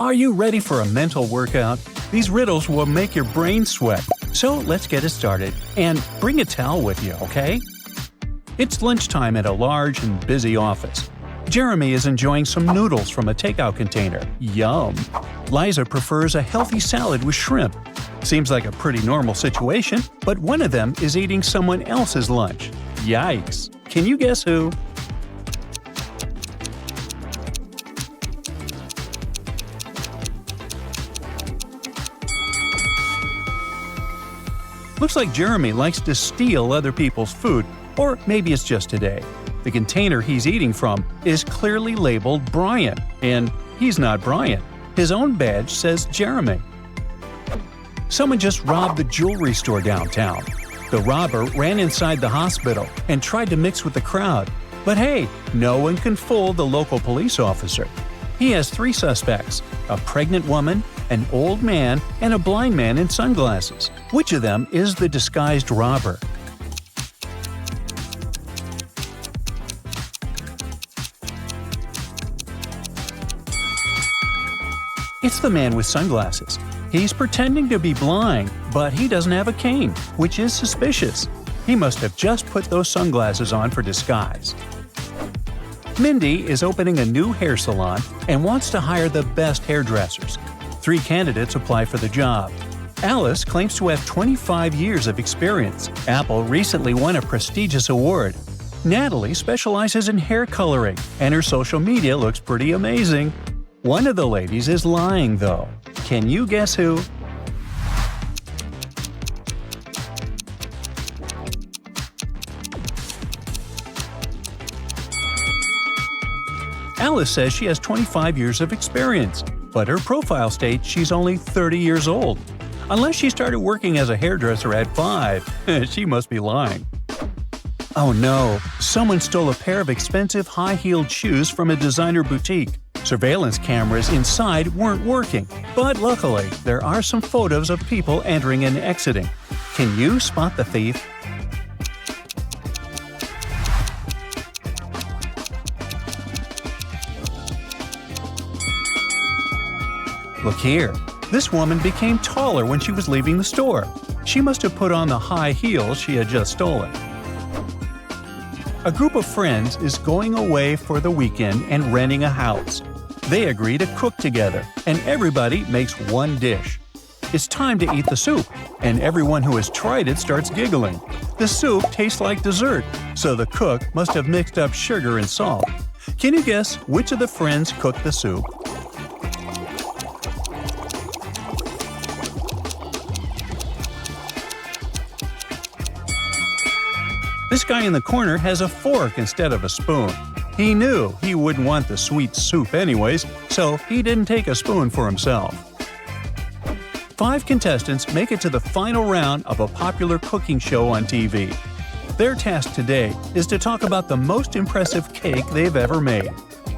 Are you ready for a mental workout? These riddles will make your brain sweat. So let's get it started. And bring a towel with you, okay? It's lunchtime at a large and busy office. Jeremy is enjoying some noodles from a takeout container. Yum! Liza prefers a healthy salad with shrimp. Seems like a pretty normal situation, but one of them is eating someone else's lunch. Yikes! Can you guess who? Looks like Jeremy likes to steal other people's food, or maybe it's just today. The container he's eating from is clearly labeled Brian, and he's not Brian. His own badge says Jeremy. Someone just robbed the jewelry store downtown. The robber ran inside the hospital and tried to mix with the crowd. But hey, no one can fool the local police officer. He has 3 suspects: a pregnant woman, an old man, and a blind man in sunglasses. Which of them is the disguised robber? It's the man with sunglasses. He's pretending to be blind, but he doesn't have a cane, which is suspicious. He must have just put those sunglasses on for disguise. Mindy is opening a new hair salon and wants to hire the best hairdressers. 3 candidates apply for the job. Alice claims to have 25 years of experience. Apple recently won a prestigious award. Natalie specializes in hair coloring, and her social media looks pretty amazing. One of the ladies is lying, though. Can you guess who? Alice says she has 25 years of experience, but her profile states she's only 30 years old. Unless she started working as a hairdresser at 5, she must be lying. Oh no, someone stole a pair of expensive high-heeled shoes from a designer boutique. Surveillance cameras inside weren't working, but luckily there are some photos of people entering and exiting. Can you spot the thief? Look here. This woman became taller when she was leaving the store. She must have put on the high heels she had just stolen. A group of friends is going away for the weekend and renting a house. They agree to cook together, and everybody makes one dish. It's time to eat the soup, and everyone who has tried it starts giggling. The soup tastes like dessert, so the cook must have mixed up sugar and salt. Can you guess which of the friends cooked the soup? This guy in the corner has a fork instead of a spoon. He knew he wouldn't want the sweet soup anyways, so he didn't take a spoon for himself. 5 contestants make it to the final round of a popular cooking show on TV. Their task today is to talk about the most impressive cake they've ever made.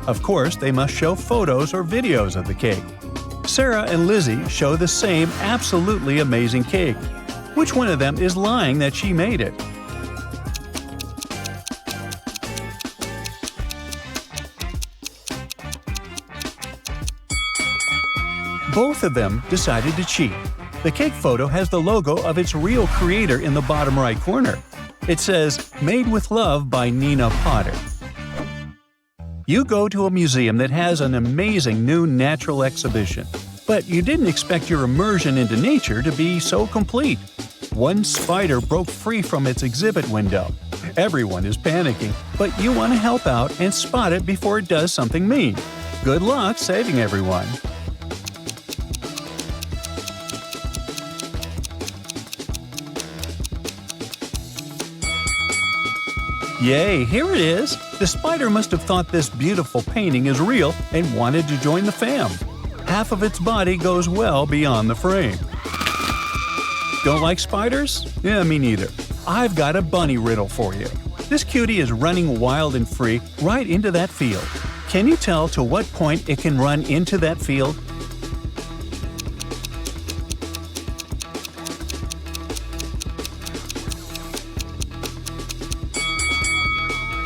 Of course, they must show photos or videos of the cake. Sarah and Lizzie show the same absolutely amazing cake. Which one of them is lying that she made it? Both of them decided to cheat. The cake photo has the logo of its real creator in the bottom right corner. It says, "Made with Love by Nina Potter." You go to a museum that has an amazing new natural exhibition, but you didn't expect your immersion into nature to be so complete. One spider broke free from its exhibit window. Everyone is panicking, but you want to help out and spot it before it does something mean. Good luck saving everyone. Yay, here it is! The spider must have thought this beautiful painting is real and wanted to join the fam. Half of its body goes well beyond the frame. Don't like spiders? Yeah, me neither. I've got a bunny riddle for you. This cutie is running wild and free right into that field. Can you tell to what point it can run into that field?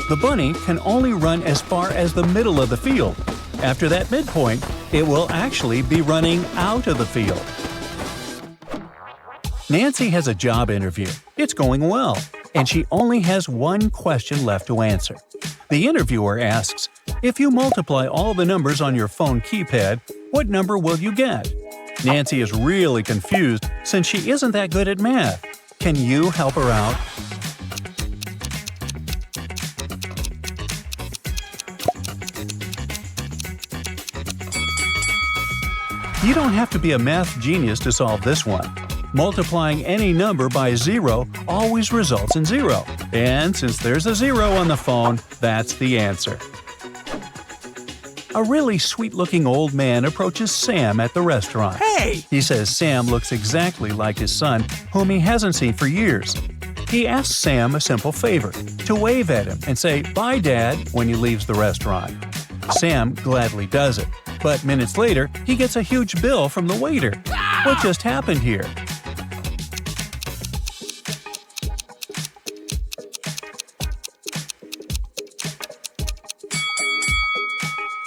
The bunny can only run as far as the middle of the field. After that midpoint, it will actually be running out of the field. Nancy has a job interview. It's going well, and she only has one question left to answer. The interviewer asks, "If you multiply all the numbers on your phone keypad, what number will you get?" Nancy is really confused since she isn't that good at math. Can you help her out? You don't have to be a math genius to solve this one. Multiplying any number by 0 always results in 0. And since there's a 0 on the phone, that's the answer. A really sweet-looking old man approaches Sam at the restaurant. Hey! He says Sam looks exactly like his son, whom he hasn't seen for years. He asks Sam a simple favor, to wave at him and say, "Bye, Dad," when he leaves the restaurant. Sam gladly does it, but minutes later, he gets a huge bill from the waiter. What just happened here?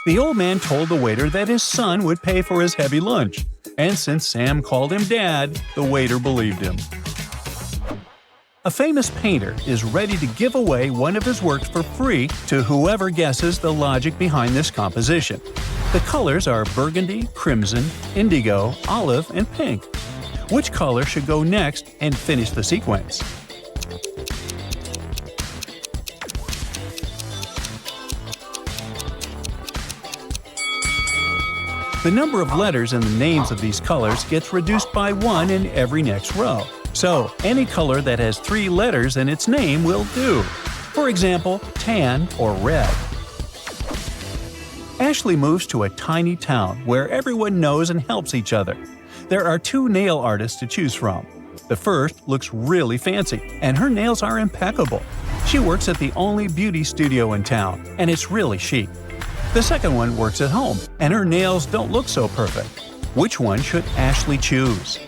The old man told the waiter that his son would pay for his heavy lunch, and since Sam called him Dad, the waiter believed him. A famous painter is ready to give away one of his works for free to whoever guesses the logic behind this composition. The colors are burgundy, crimson, indigo, olive, and pink. Which color should go next and finish the sequence? The number of letters in the names of these colors gets reduced by 1 in every next row. So, any color that has 3 letters in its name will do. For example, tan or red. Ashley moves to a tiny town where everyone knows and helps each other. There are 2 nail artists to choose from. The first looks really fancy, and her nails are impeccable. She works at the only beauty studio in town, and it's really chic. The second one works at home, and her nails don't look so perfect. Which one should Ashley choose?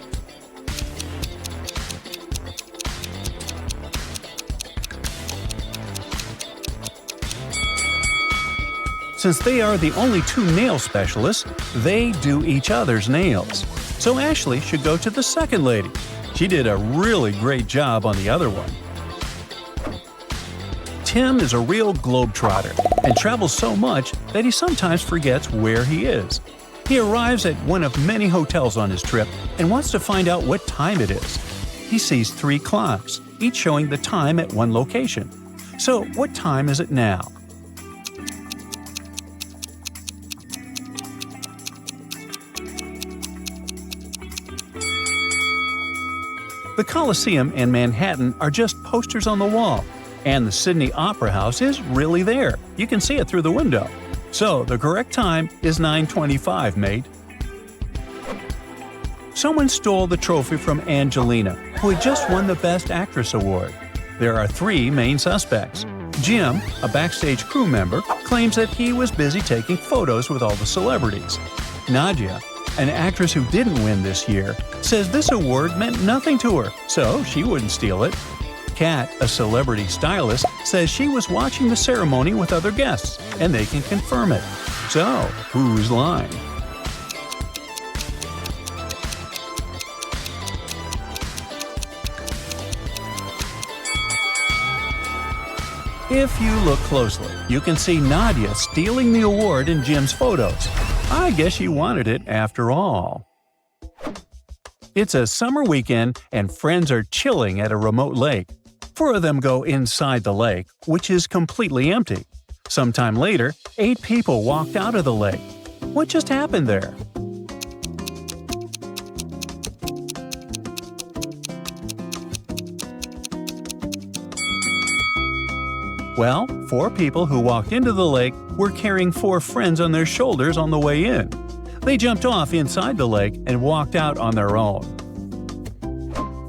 Since they are the only 2 nail specialists, they do each other's nails. So Ashley should go to the second lady. She did a really great job on the other one. Tim is a real globetrotter and travels so much that he sometimes forgets where he is. He arrives at one of many hotels on his trip and wants to find out what time it is. He sees 3 clocks, each showing the time at one location. So, what time is it now? The Coliseum and Manhattan are just posters on the wall. And the Sydney Opera House is really there. You can see it through the window. So, the correct time is 9:25, mate. Someone stole the trophy from Angelina, who had just won the Best Actress award. There are 3 main suspects. Jim, a backstage crew member, claims that he was busy taking photos with all the celebrities. Nadia, an actress who didn't win this year, says this award meant nothing to her, so she wouldn't steal it. Kat, a celebrity stylist, says she was watching the ceremony with other guests, and they can confirm it. So, who's lying? If you look closely, you can see Nadia stealing the award in Jim's photos. I guess she wanted it after all. It's a summer weekend, and friends are chilling at a remote lake. 4 of them go inside the lake, which is completely empty. Sometime later, 8 people walked out of the lake. What just happened there? Well, 4 people who walked into the lake were carrying 4 friends on their shoulders on the way in. They jumped off inside the lake and walked out on their own.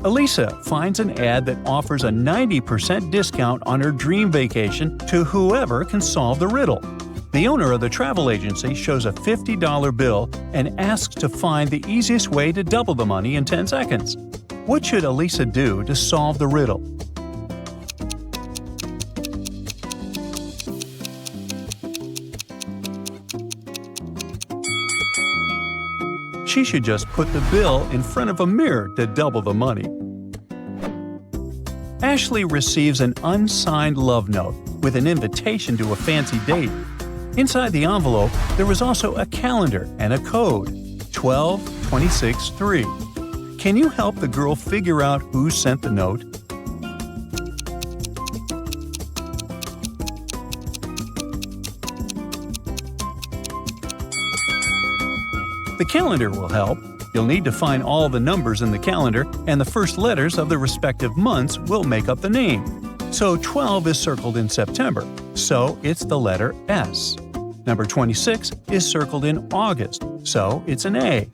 Elisa finds an ad that offers a 90% discount on her dream vacation to whoever can solve the riddle. The owner of the travel agency shows a $50 bill and asks to find the easiest way to double the money in 10 seconds. What should Elisa do to solve the riddle? She should just put the bill in front of a mirror to double the money. Ashley receives an unsigned love note with an invitation to a fancy date. Inside the envelope, there was also a calendar and a code, 12263. Can you help the girl figure out who sent the note? The calendar will help. You'll need to find all the numbers in the calendar, and the first letters of the respective months will make up the name. So 12 is circled in September, so it's the letter S. Number 26 is circled in August, so it's an A.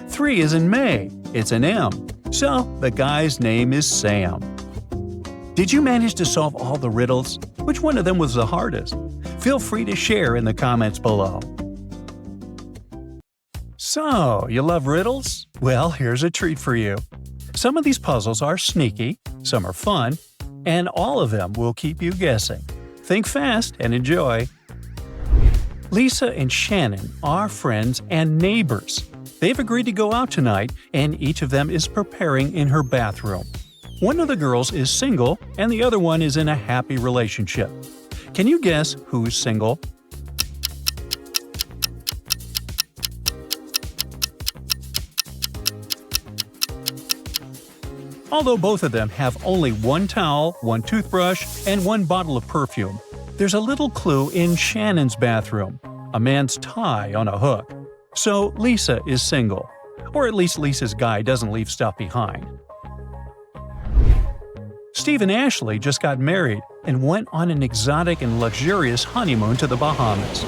3 is in May, it's an M, so the guy's name is Sam. Did you manage to solve all the riddles? Which one of them was the hardest? Feel free to share in the comments below. So, you love riddles? Well, here's a treat for you. Some of these puzzles are sneaky, some are fun, and all of them will keep you guessing. Think fast and enjoy. Lisa and Shannon are friends and neighbors. They've agreed to go out tonight, and each of them is preparing in her bathroom. One of the girls is single, and the other one is in a happy relationship. Can you guess who's single? Although both of them have only one towel, one toothbrush, and one bottle of perfume, there's a little clue in Shannon's bathroom, a man's tie on a hook. So Lisa is single. Or at least Lisa's guy doesn't leave stuff behind. Steve and Ashley just got married and went on an exotic and luxurious honeymoon to the Bahamas.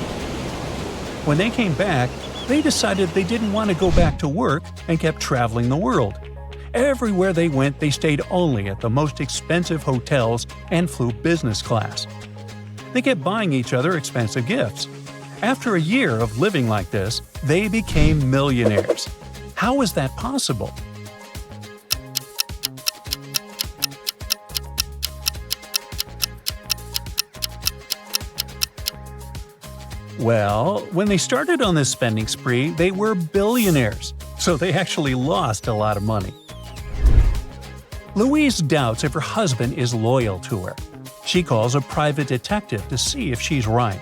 When they came back, they decided they didn't want to go back to work and kept traveling the world. Everywhere they went, they stayed only at the most expensive hotels and flew business class. They kept buying each other expensive gifts. After a year of living like this, they became millionaires. How was that possible? Well, when they started on this spending spree, they were billionaires, so they actually lost a lot of money. Louise doubts if her husband is loyal to her. She calls a private detective to see if she's right.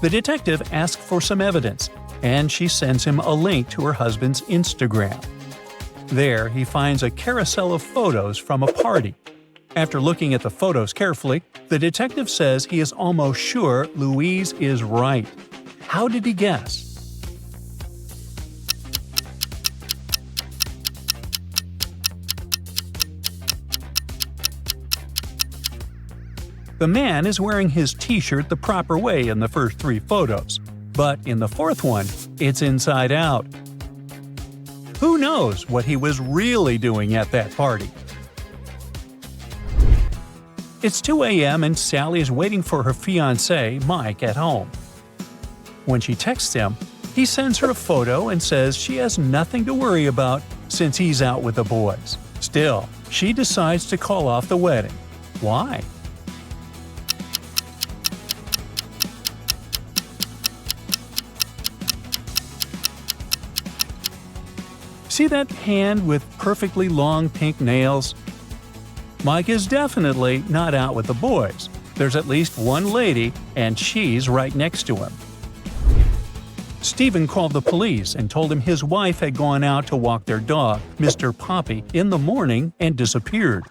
The detective asks for some evidence, and she sends him a link to her husband's Instagram. There, he finds a carousel of photos from a party. After looking at the photos carefully, the detective says he is almost sure Louise is right. How did he guess? The man is wearing his t-shirt the proper way in the first 3 photos, but in the 4th one, it's inside out. Who knows what he was really doing at that party? It's 2 a.m. and Sally is waiting for her fiancé, Mike, at home. When she texts him, he sends her a photo and says she has nothing to worry about since he's out with the boys. Still, she decides to call off the wedding. Why? See that hand with perfectly long pink nails? Mike is definitely not out with the boys. There's at least one lady, and she's right next to him. Stephen called the police and told him his wife had gone out to walk their dog, Mr. Poppy, in the morning and disappeared.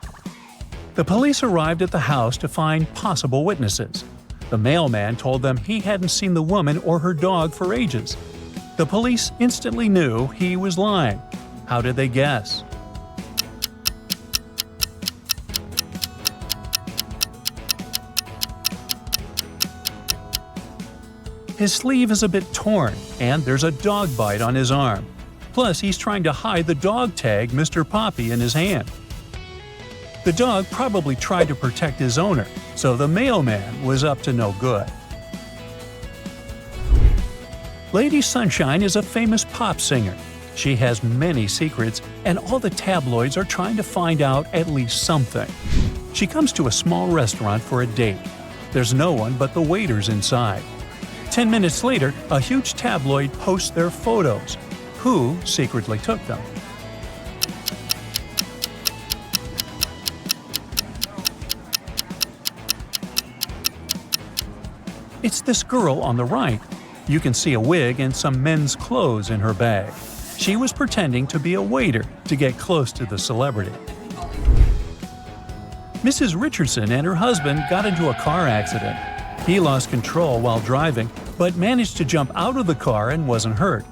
The police arrived at the house to find possible witnesses. The mailman told them he hadn't seen the woman or her dog for ages. The police instantly knew he was lying. How did they guess? His sleeve is a bit torn, and there's a dog bite on his arm. Plus, he's trying to hide the dog tag Mr. Poppy in his hand. The dog probably tried to protect his owner, so the mailman was up to no good. Lady Sunshine is a famous pop singer. She has many secrets, and all the tabloids are trying to find out at least something. She comes to a small restaurant for a date. There's no one but the waiters inside. 10 minutes later, a huge tabloid posts their photos. who secretly took them. It's this girl on the right. You can see a wig and some men's clothes in her bag. She was pretending to be a waiter to get close to the celebrity. Mrs. Richardson and her husband got into a car accident. He lost control while driving, but managed to jump out of the car and wasn't hurt.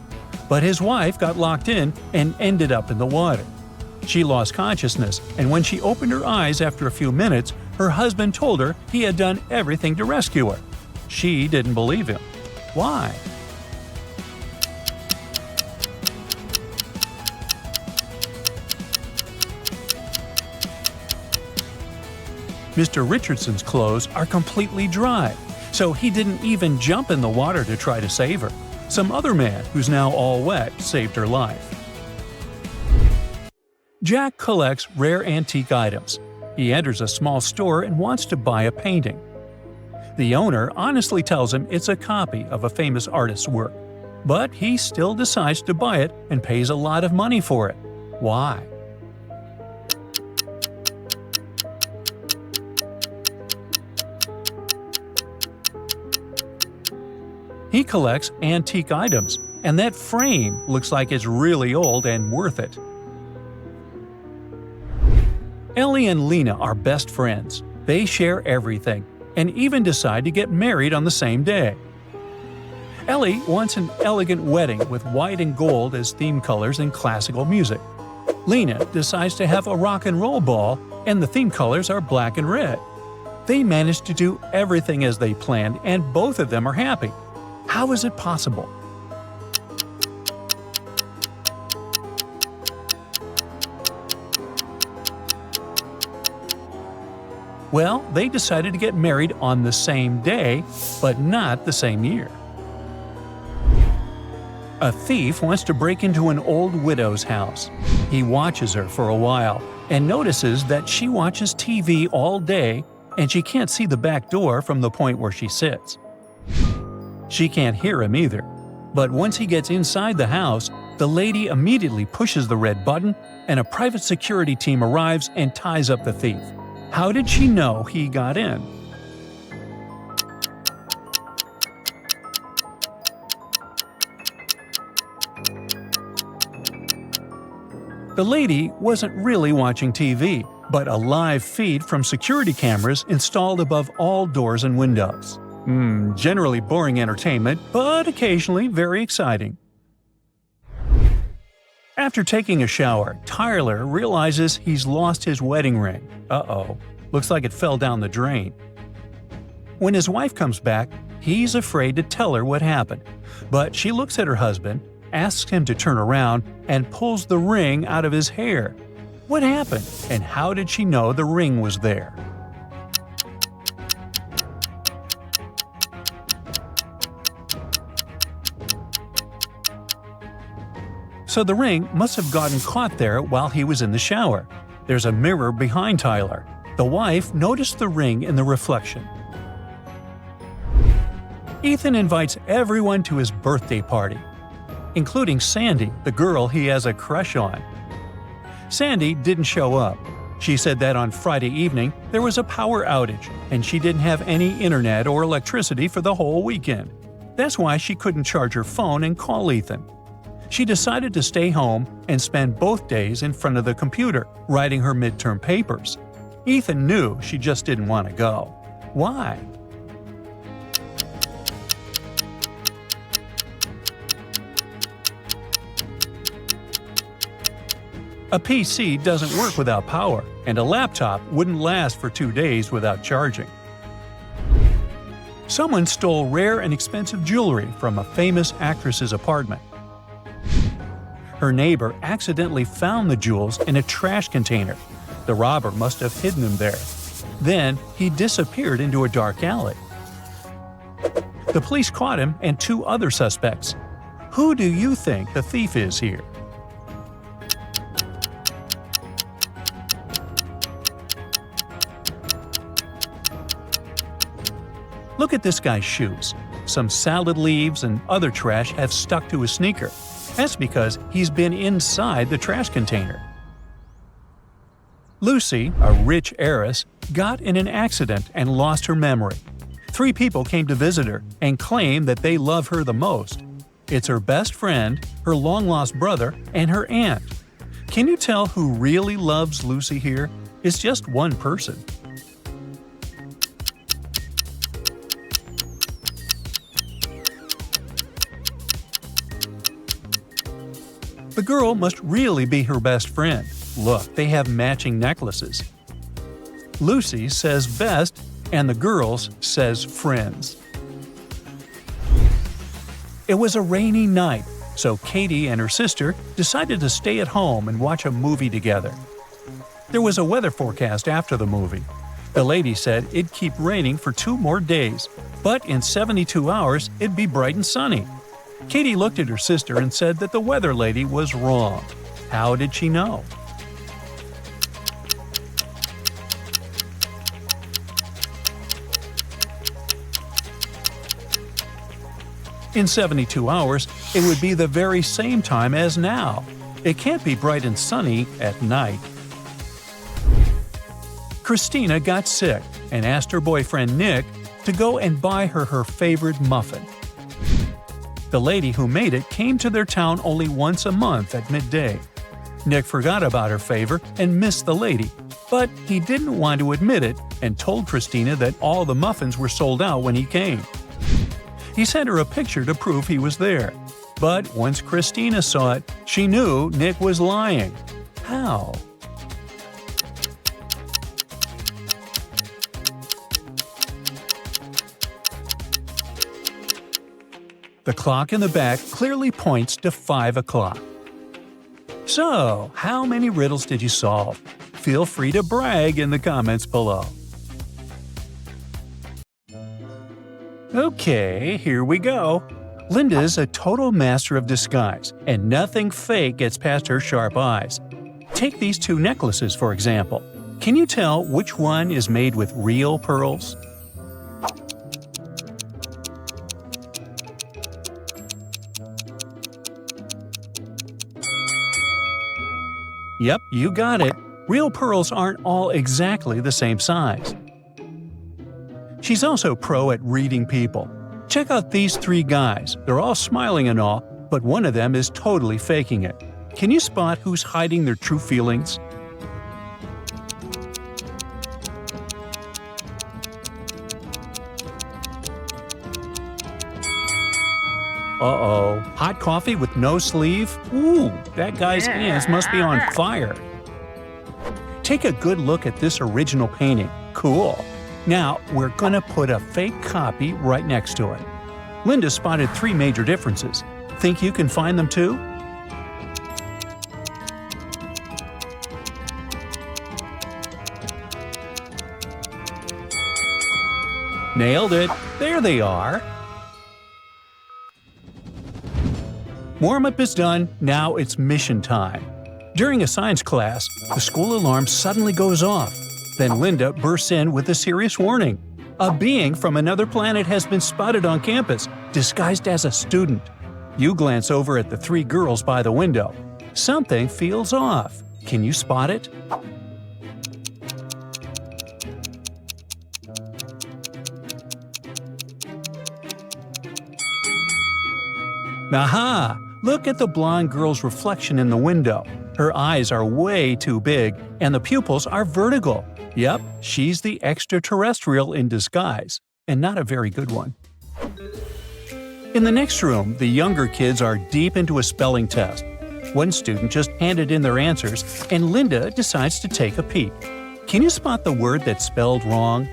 But his wife got locked in and ended up in the water. She lost consciousness, and when she opened her eyes after a few minutes, her husband told her he had done everything to rescue her. She didn't believe him. Why? Mr. Richardson's clothes are completely dry, so he didn't even jump in the water to try to save her. Some other man, who's now all wet, saved her life. Jack collects rare antique items. He enters a small store and wants to buy a painting. The owner honestly tells him it's a copy of a famous artist's work, but he still decides to buy it and pays a lot of money for it. Why? He collects antique items, and that frame looks like it's really old and worth it. Ellie and Lena are best friends. They share everything, and even decide to get married on the same day. Ellie wants an elegant wedding with white and gold as theme colors and classical music. Lena decides to have a rock and roll ball, and the theme colors are black and red. They manage to do everything as they planned, and both of them are happy. How is it possible? Well, they decided to get married on the same day, but not the same year. A thief wants to break into an old widow's house. He watches her for a while and notices that she watches TV all day and she can't see the back door from the point where she sits. She can't hear him either, but once he gets inside the house, the lady immediately pushes the red button and a private security team arrives and ties up the thief. How did she know he got in? The lady wasn't really watching TV, but a live feed from security cameras installed above all doors and windows. Generally boring entertainment, but occasionally very exciting. After taking a shower, Tyler realizes he's lost his wedding ring. Uh-oh, looks like it fell down the drain. When his wife comes back, he's afraid to tell her what happened. But she looks at her husband, asks him to turn around, and pulls the ring out of his hair. What happened, and how did she know the ring was there? So the ring must have gotten caught there while he was in the shower. There's a mirror behind Tyler. The wife noticed the ring in the reflection. Ethan invites everyone to his birthday party, including Sandy, the girl he has a crush on. Sandy didn't show up. She said that on Friday evening there was a power outage and she didn't have any internet or electricity for the whole weekend. That's why she couldn't charge her phone and call Ethan. She decided to stay home and spend both days in front of the computer, writing her midterm papers. Ethan knew she just didn't want to go. Why? A PC doesn't work without power, and a laptop wouldn't last for 2 days without charging. Someone stole rare and expensive jewelry from a famous actress's apartment. Her neighbor accidentally found the jewels in a trash container. The robber must have hidden them there. Then he disappeared into a dark alley. The police caught him and 2 other suspects. Who do you think the thief is here? Look at this guy's shoes. Some salad leaves and other trash have stuck to his sneaker. That's because he's been inside the trash container. Lucy, a rich heiress, got in an accident and lost her memory. 3 people came to visit her and claim that they love her the most. It's her best friend, her long-lost brother, and her aunt. Can you tell who really loves Lucy here? It's just one person. The girl must really be her best friend. Look, they have matching necklaces. Lucy says best, and the girls says friends. It was a rainy night, so Katie and her sister decided to stay at home and watch a movie together. There was a weather forecast after the movie. The lady said it'd keep raining for 2 more days, but in 72 hours it'd be bright and sunny. Katie looked at her sister and said that the weather lady was wrong. How did she know? In 72 hours, it would be the very same time as now. It can't be bright and sunny at night. Christina got sick and asked her boyfriend Nick to go and buy her favorite muffin. The lady who made it came to their town only once a month at midday. Nick forgot about her favor and missed the lady, but he didn't want to admit it and told Christina that all the muffins were sold out when he came. He sent her a picture to prove he was there. But once Christina saw it, she knew Nick was lying. How? The clock in the back clearly points to 5 o'clock. So, how many riddles did you solve? Feel free to brag in the comments below. Okay, here we go. Linda's a total master of disguise, and nothing fake gets past her sharp eyes. Take these 2 necklaces, for example. Can you tell which one is made with real pearls? Yep, you got it. Real pearls aren't all exactly the same size. She's also pro at reading people. Check out these 3 guys. They're all smiling and all, but one of them is totally faking it. Can you spot who's hiding their true feelings? Uh-oh, hot coffee with no sleeve? Ooh, that guy's hands must be on fire. Take a good look at this original painting. Cool. Now, we're gonna put a fake copy right next to it. Linda spotted 3 major differences. Think you can find them too? Nailed it! There they are! Warm-up is done, now it's mission time. During a science class, the school alarm suddenly goes off. Then Linda bursts in with a serious warning. A being from another planet has been spotted on campus, disguised as a student. You glance over at the 3 girls by the window. Something feels off. Can you spot it? Aha! Look at the blonde girl's reflection in the window. Her eyes are way too big, and the pupils are vertical. Yep, she's the extraterrestrial in disguise, and not a very good one. In the next room, the younger kids are deep into a spelling test. One student just handed in their answers, and Linda decides to take a peek. Can you spot the word that's spelled wrong?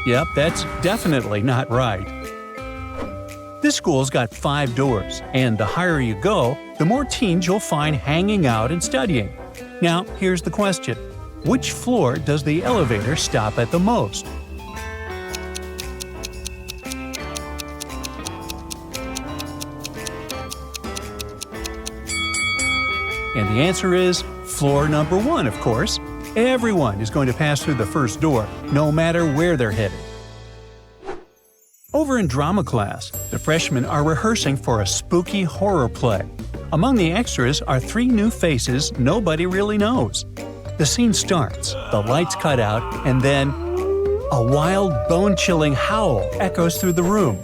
Yep, that's definitely not right. This school's got 5 doors, and the higher you go, the more teens you'll find hanging out and studying. Now, here's the question. Which floor does the elevator stop at the most? And the answer is floor number 1, of course. Everyone is going to pass through the first door, no matter where they're headed. Over in drama class, the freshmen are rehearsing for a spooky horror play. Among the extras are 3 new faces nobody really knows. The scene starts, the lights cut out, and then a wild, bone-chilling howl echoes through the room.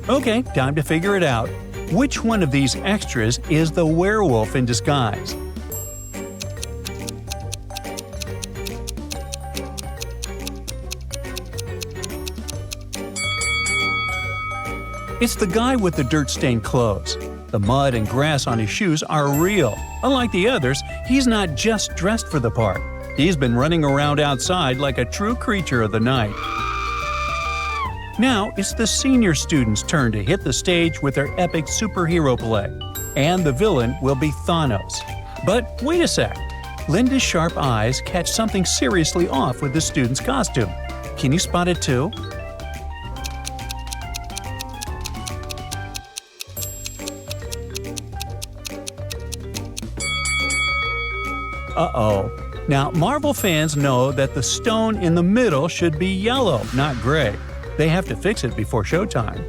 Okay, time to figure it out. Which one of these extras is the werewolf in disguise? It's the guy with the dirt-stained clothes. The mud and grass on his shoes are real. Unlike the others, he's not just dressed for the part. He's been running around outside like a true creature of the night. Now it's the senior students' turn to hit the stage with their epic superhero play. And the villain will be Thanos. But wait a sec. Linda's sharp eyes catch something seriously off with the student's costume. Can you spot it too? Uh-oh. Now, Marvel fans know that the stone in the middle should be yellow, not gray. They have to fix it before showtime.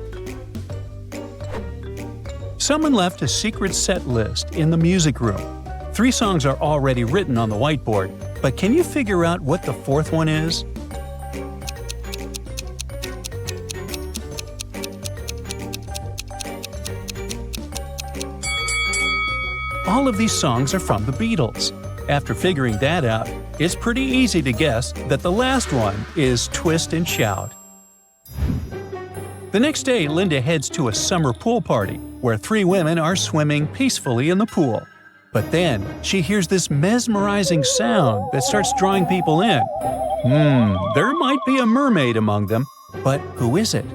Someone left a secret set list in the music room. 3 songs are already written on the whiteboard, but can you figure out what the 4th one is? All of these songs are from the Beatles. After figuring that out, it's pretty easy to guess that the last one is Twist and Shout. The next day, Linda heads to a summer pool party where 3 women are swimming peacefully in the pool. But then, she hears this mesmerizing sound that starts drawing people in. There might be a mermaid among them, but who is it?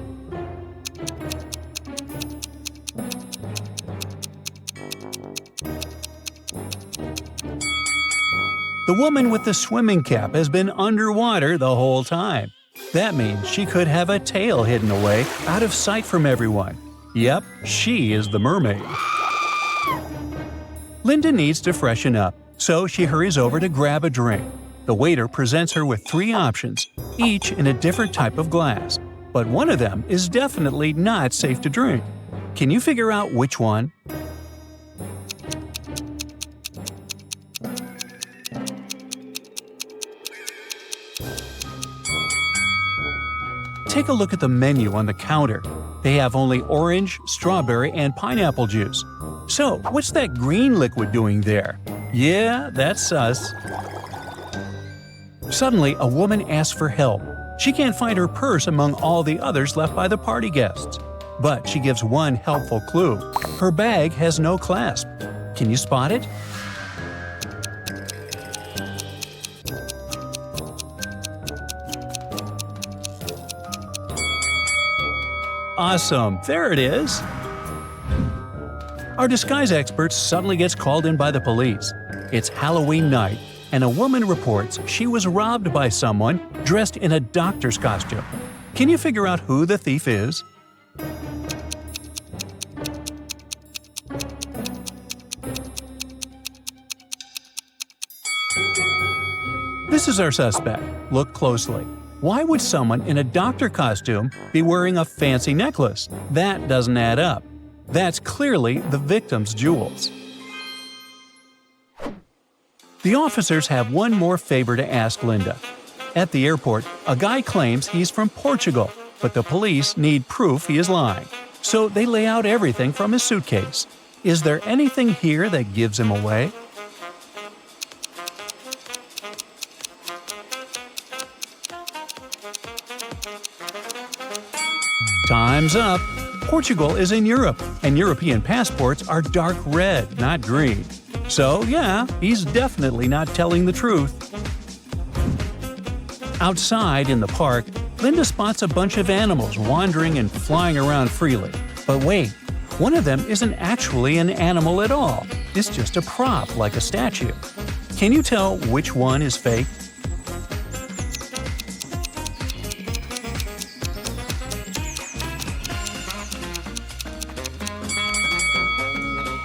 The woman with the swimming cap has been underwater the whole time. That means she could have a tail hidden away, out of sight from everyone. Yep, she is the mermaid. Linda needs to freshen up, so she hurries over to grab a drink. The waiter presents her with 3 options, each in a different type of glass. But one of them is definitely not safe to drink. Can you figure out which one? Take a look at the menu on the counter. They have only orange, strawberry, and pineapple juice. So, what's that green liquid doing there? Yeah, that's sus. Suddenly, a woman asks for help. She can't find her purse among all the others left by the party guests. But she gives one helpful clue. Her bag has no clasp. Can you spot it? Awesome! There it is! Our disguise expert suddenly gets called in by the police. It's Halloween night, and a woman reports she was robbed by someone dressed in a doctor's costume. Can you figure out who the thief is? This is our suspect. Look closely. Why would someone in a doctor costume be wearing a fancy necklace? That doesn't add up. That's clearly the victim's jewels. The officers have one more favor to ask Linda. At the airport, a guy claims he's from Portugal, but the police need proof he is lying. So they lay out everything from his suitcase. Is there anything here that gives him away? Time's up! Portugal is in Europe, and European passports are dark red, not green. So yeah, he's definitely not telling the truth. Outside in the park, Linda spots a bunch of animals wandering and flying around freely. But wait, one of them isn't actually an animal at all. It's just a prop, like a statue. Can you tell which one is fake?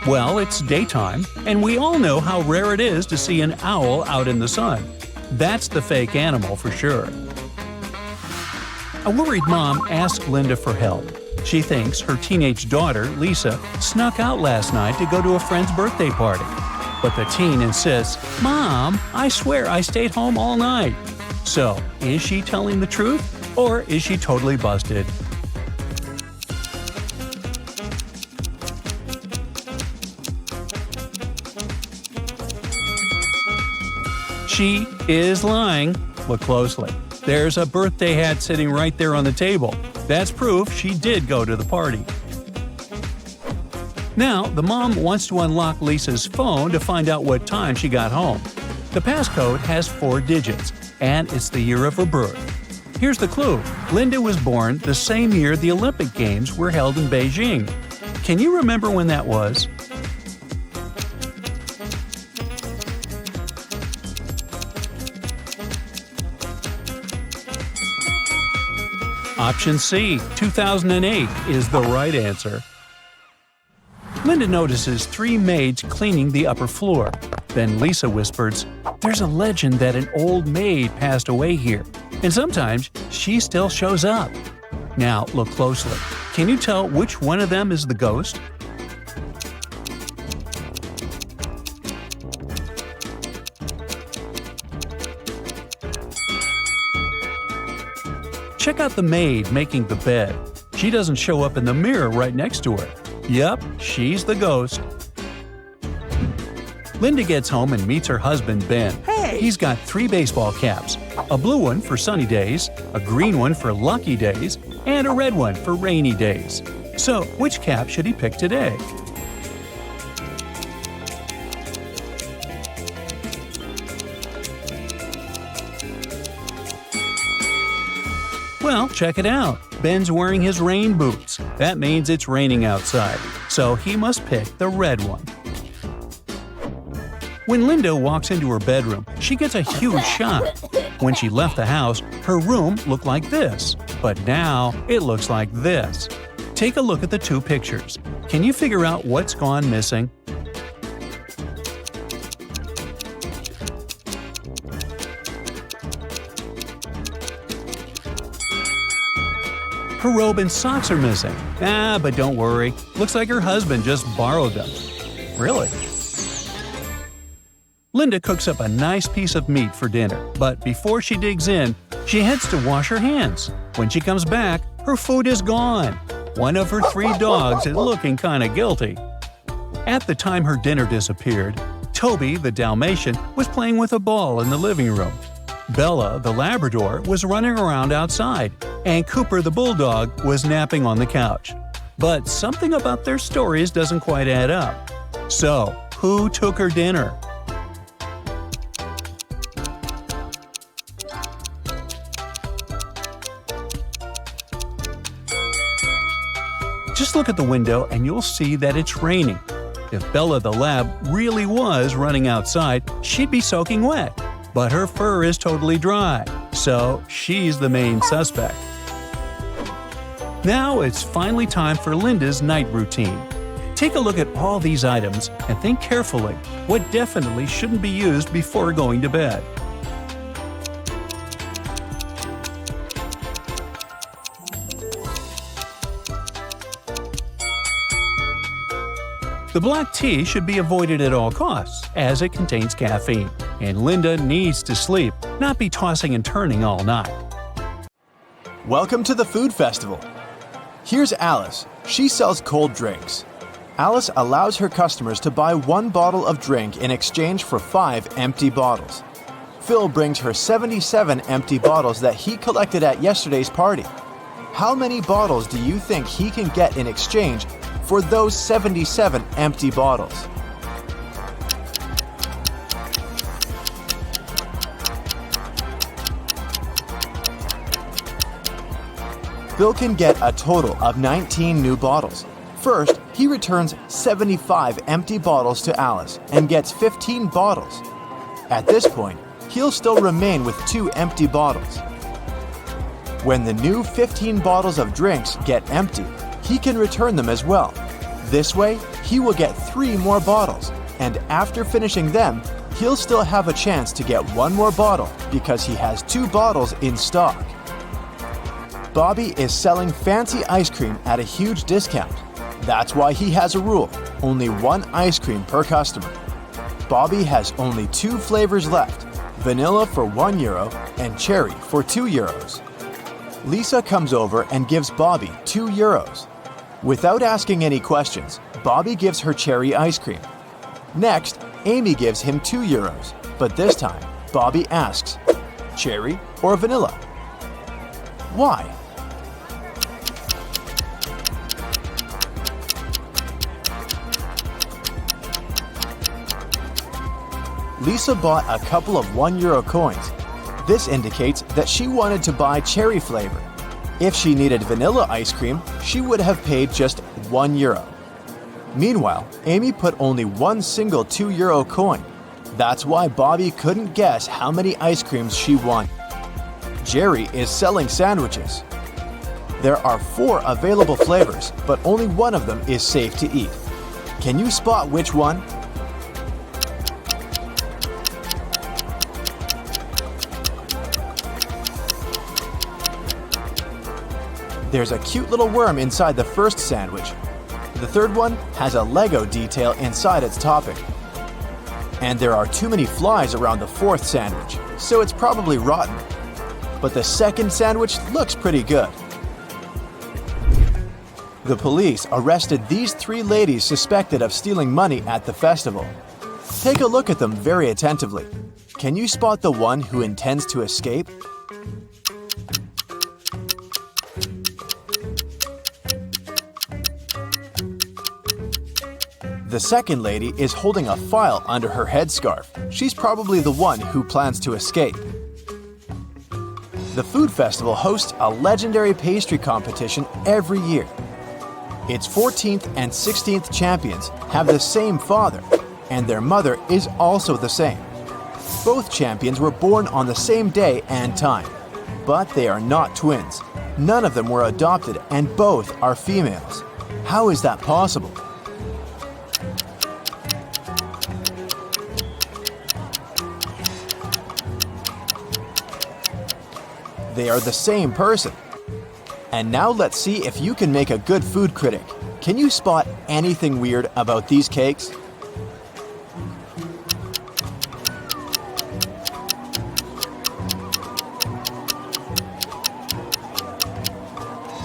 Well, it's daytime, and we all know how rare it is to see an owl out in the sun. That's the fake animal for sure. A worried mom asks Linda for help. She thinks her teenage daughter, Lisa, snuck out last night to go to a friend's birthday party. But the teen insists, "Mom, I swear I stayed home all night." So, is she telling the truth, or is she totally busted? She is lying. Look closely. There's a birthday hat sitting right there on the table. That's proof she did go to the party. Now, the mom wants to unlock Lisa's phone to find out what time she got home. The passcode has 4 digits, and it's the year of her birth. Here's the clue. Linda was born the same year the Olympic Games were held in Beijing. Can you remember when that was? Option C, 2008, is the right answer. Linda notices 3 maids cleaning the upper floor. Then Lisa whispers, "There's a legend that an old maid passed away here, and sometimes she still shows up." Now look closely. Can you tell which one of them is the ghost? Check out the maid making the bed. She doesn't show up in the mirror right next to her. Yup, she's the ghost. Linda gets home and meets her husband, Ben. Hey! He's got 3 baseball caps, a blue one for sunny days, a green one for lucky days, and a red one for rainy days. So, which cap should he pick today? Well, check it out. Ben's wearing his rain boots. That means it's raining outside, so he must pick the red one. When Linda walks into her bedroom, she gets a huge shock. When she left the house, her room looked like this, but now it looks like this. Take a look at the 2 pictures. Can you figure out what's gone missing? Her robe and socks are missing. But don't worry. Looks like her husband just borrowed them. Really? Linda cooks up a nice piece of meat for dinner, but before she digs in, she heads to wash her hands. When she comes back, her food is gone. One of her 3 dogs is looking kinda guilty. At the time her dinner disappeared, Toby, the Dalmatian, was playing with a ball in the living room. Bella, the Labrador, was running around outside, and Cooper, the Bulldog, was napping on the couch. But something about their stories doesn't quite add up. So, who took her dinner? Just look at the window and you'll see that it's raining. If Bella the Lab really was running outside, she'd be soaking wet. But her fur is totally dry, so she's the main suspect. Now it's finally time for Linda's night routine. Take a look at all these items and think carefully what definitely shouldn't be used before going to bed. The black tea should be avoided at all costs, as it contains caffeine, and Linda needs to sleep, not be tossing and turning all night. Welcome to the food festival. Here's Alice. She sells cold drinks. Alice allows her customers to buy 1 bottle of drink in exchange for 5 empty bottles. Phil brings her 77 empty bottles that he collected at yesterday's party. How many bottles do you think he can get in exchange for those 77 empty bottles? Phil can get a total of 19 new bottles. First, he returns 75 empty bottles to Alice and gets 15 bottles. At this point, he'll still remain with 2 empty bottles. When the new 15 bottles of drinks get empty, he can return them as well. This way, he will get 3 more bottles, and after finishing them, he'll still have a chance to get one more bottle because he has 2 bottles in stock. Bobby is selling fancy ice cream at a huge discount. That's why he has a rule: only 1 ice cream per customer. Bobby has only 2 flavors left: vanilla for €1 and cherry for €2. Lisa comes over and gives Bobby €2. Without asking any questions, Bobby gives her cherry ice cream. Next, Amy gives him €2, but this time, Bobby asks, cherry or vanilla? Why? Lisa bought a couple of €1 coins. This indicates that she wanted to buy cherry flavor. If she needed vanilla ice cream, she would have paid just €1. Meanwhile, Amy put only one single €2 coin. That's why Bobby couldn't guess how many ice creams she wanted. Jerry is selling sandwiches. There are 4 available flavors, but only one of them is safe to eat. Can you spot which one? There's a cute little worm inside the first sandwich. The third one has a Lego detail inside its topping. And there are too many flies around the 4th sandwich, so it's probably rotten. But the second sandwich looks pretty good. The police arrested these 3 ladies suspected of stealing money at the festival. Take a look at them very attentively. Can you spot the one who intends to escape? The second lady is holding a file under her headscarf. She's probably the one who plans to escape. The food festival hosts a legendary pastry competition every year. Its 14th and 16th champions have the same father, and their mother is also the same. Both champions were born on the same day and time, but they are not twins. None of them were adopted, and both are females. How is that possible? They are the same person. And now let's see if you can make a good food critic. Can you spot anything weird about these cakes?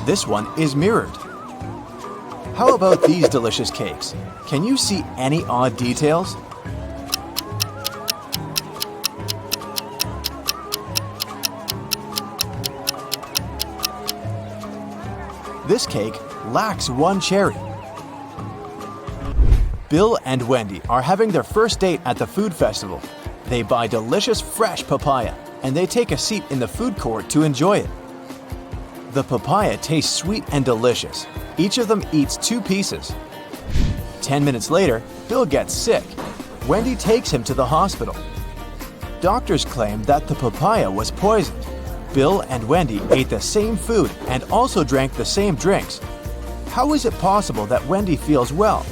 This one is mirrored. How about these delicious cakes? Can you see any odd details? This cake lacks one cherry. Bill and Wendy are having their first date at the food festival. They buy delicious fresh papaya, and they take a seat in the food court to enjoy it. The papaya tastes sweet and delicious. Each of them eats 2 pieces. 10 minutes later, Bill gets sick. Wendy takes him to the hospital. Doctors claim that the papaya was poisoned. Bill and Wendy ate the same food and also drank the same drinks. How is it possible that Wendy feels well?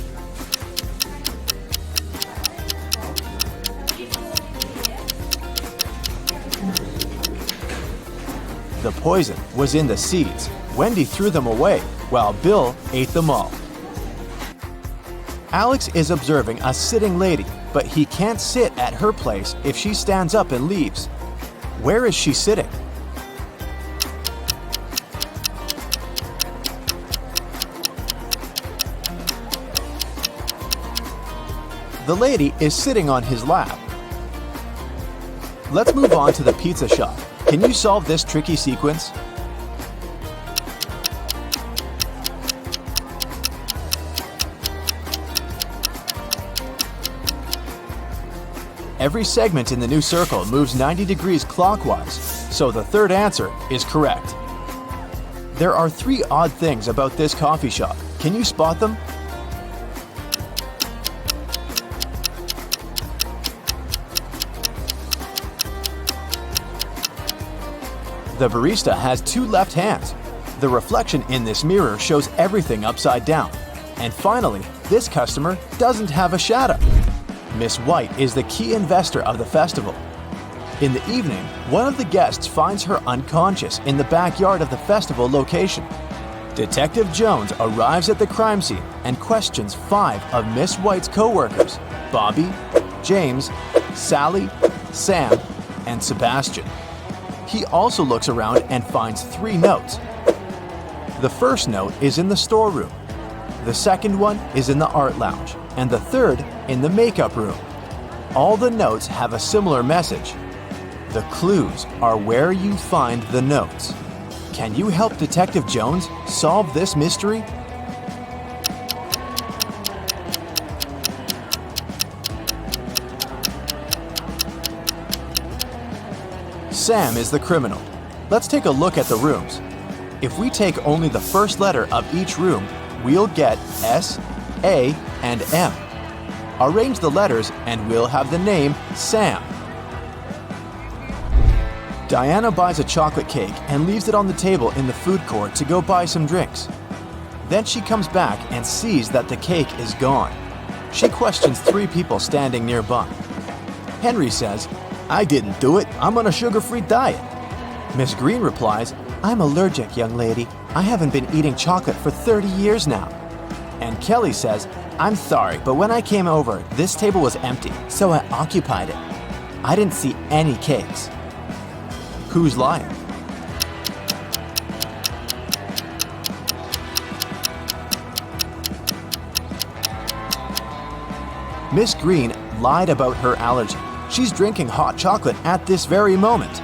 The poison was in the seeds. Wendy threw them away, while Bill ate them all. Alex is observing a sitting lady, but he can't sit at her place if she stands up and leaves. Where is she sitting? The lady is sitting on his lap. Let's move on to the pizza shop. Can you solve this tricky sequence? Every segment in the new circle moves 90 degrees clockwise, so the third answer is correct. There are 3 odd things about this coffee shop. Can you spot them? The barista has 2 left hands. The reflection in this mirror shows everything upside down. And finally, this customer doesn't have a shadow. Miss White is the key investor of the festival. In the evening, one of the guests finds her unconscious in the backyard of the festival location. Detective Jones arrives at the crime scene and questions 5 of Miss White's co-workers, Bobby, James, Sally, Sam, and Sebastian. He also looks around and finds 3 notes. The first note is in the storeroom. The second one is in the art lounge, and the third in the makeup room. All the notes have a similar message. The clues are where you find the notes. Can you help Detective Jones solve this mystery? Sam is the criminal. Let's take a look at the rooms. If we take only the first letter of each room, we'll get S, A, and M. Arrange the letters and we'll have the name Sam. Diana buys a chocolate cake and leaves it on the table in the food court to go buy some drinks. Then she comes back and sees that the cake is gone. She questions 3 people standing nearby. Henry says, "I didn't do it. I'm on a sugar-free diet." Miss Green replies, "I'm allergic, young lady. I haven't been eating chocolate for 30 years now." And Kelly says, "I'm sorry, but when I came over, this table was empty, so I occupied it. I didn't see any cakes." Who's lying? Miss Green lied about her allergy. She's drinking hot chocolate at this very moment.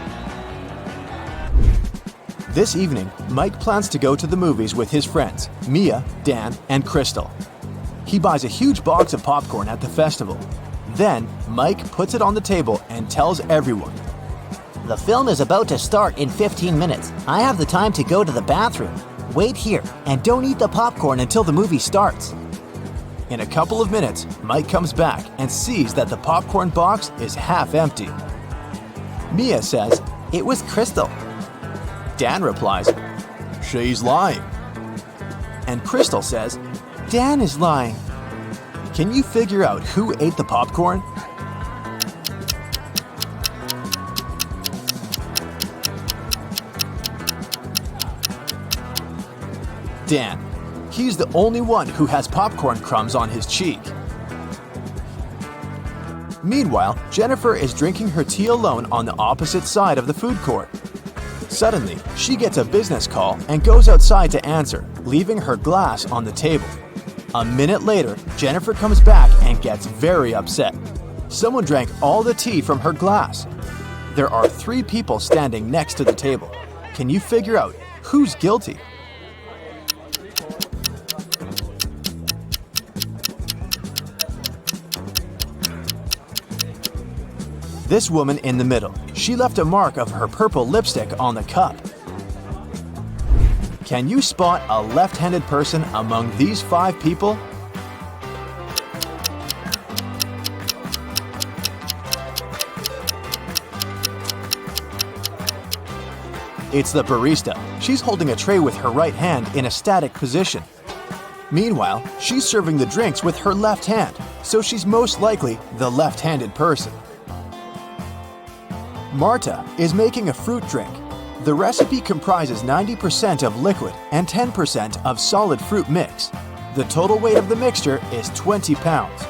This evening, Mike plans to go to the movies with his friends, Mia, Dan, and Crystal. He buys a huge box of popcorn at the festival. Then, Mike puts it on the table and tells everyone, "The film is about to start in 15 minutes. I have the time to go to the bathroom. Wait here and don't eat the popcorn until the movie starts." In a couple of minutes, Mike comes back and sees that the popcorn box is half empty. Mia says, "It was Crystal." Dan replies, "She's lying." And Crystal says, "Dan is lying." Can you figure out who ate the popcorn? Dan. He's the only one who has popcorn crumbs on his cheek. Meanwhile, Jennifer is drinking her tea alone on the opposite side of the food court. Suddenly, she gets a business call and goes outside to answer, leaving her glass on the table. A minute later, Jennifer comes back and gets very upset. Someone drank all the tea from her glass. There are 3 people standing next to the table. Can you figure out who's guilty? This woman in the middle. She left a mark of her purple lipstick on the cup. Can you spot a left-handed person among these 5 people? It's the barista. She's holding a tray with her right hand in a static position. Meanwhile, she's serving the drinks with her left hand, so she's most likely the left-handed person. Marta is making a fruit drink. The recipe comprises 90% of liquid and 10% of solid fruit mix. The total weight of the mixture is 20 pounds.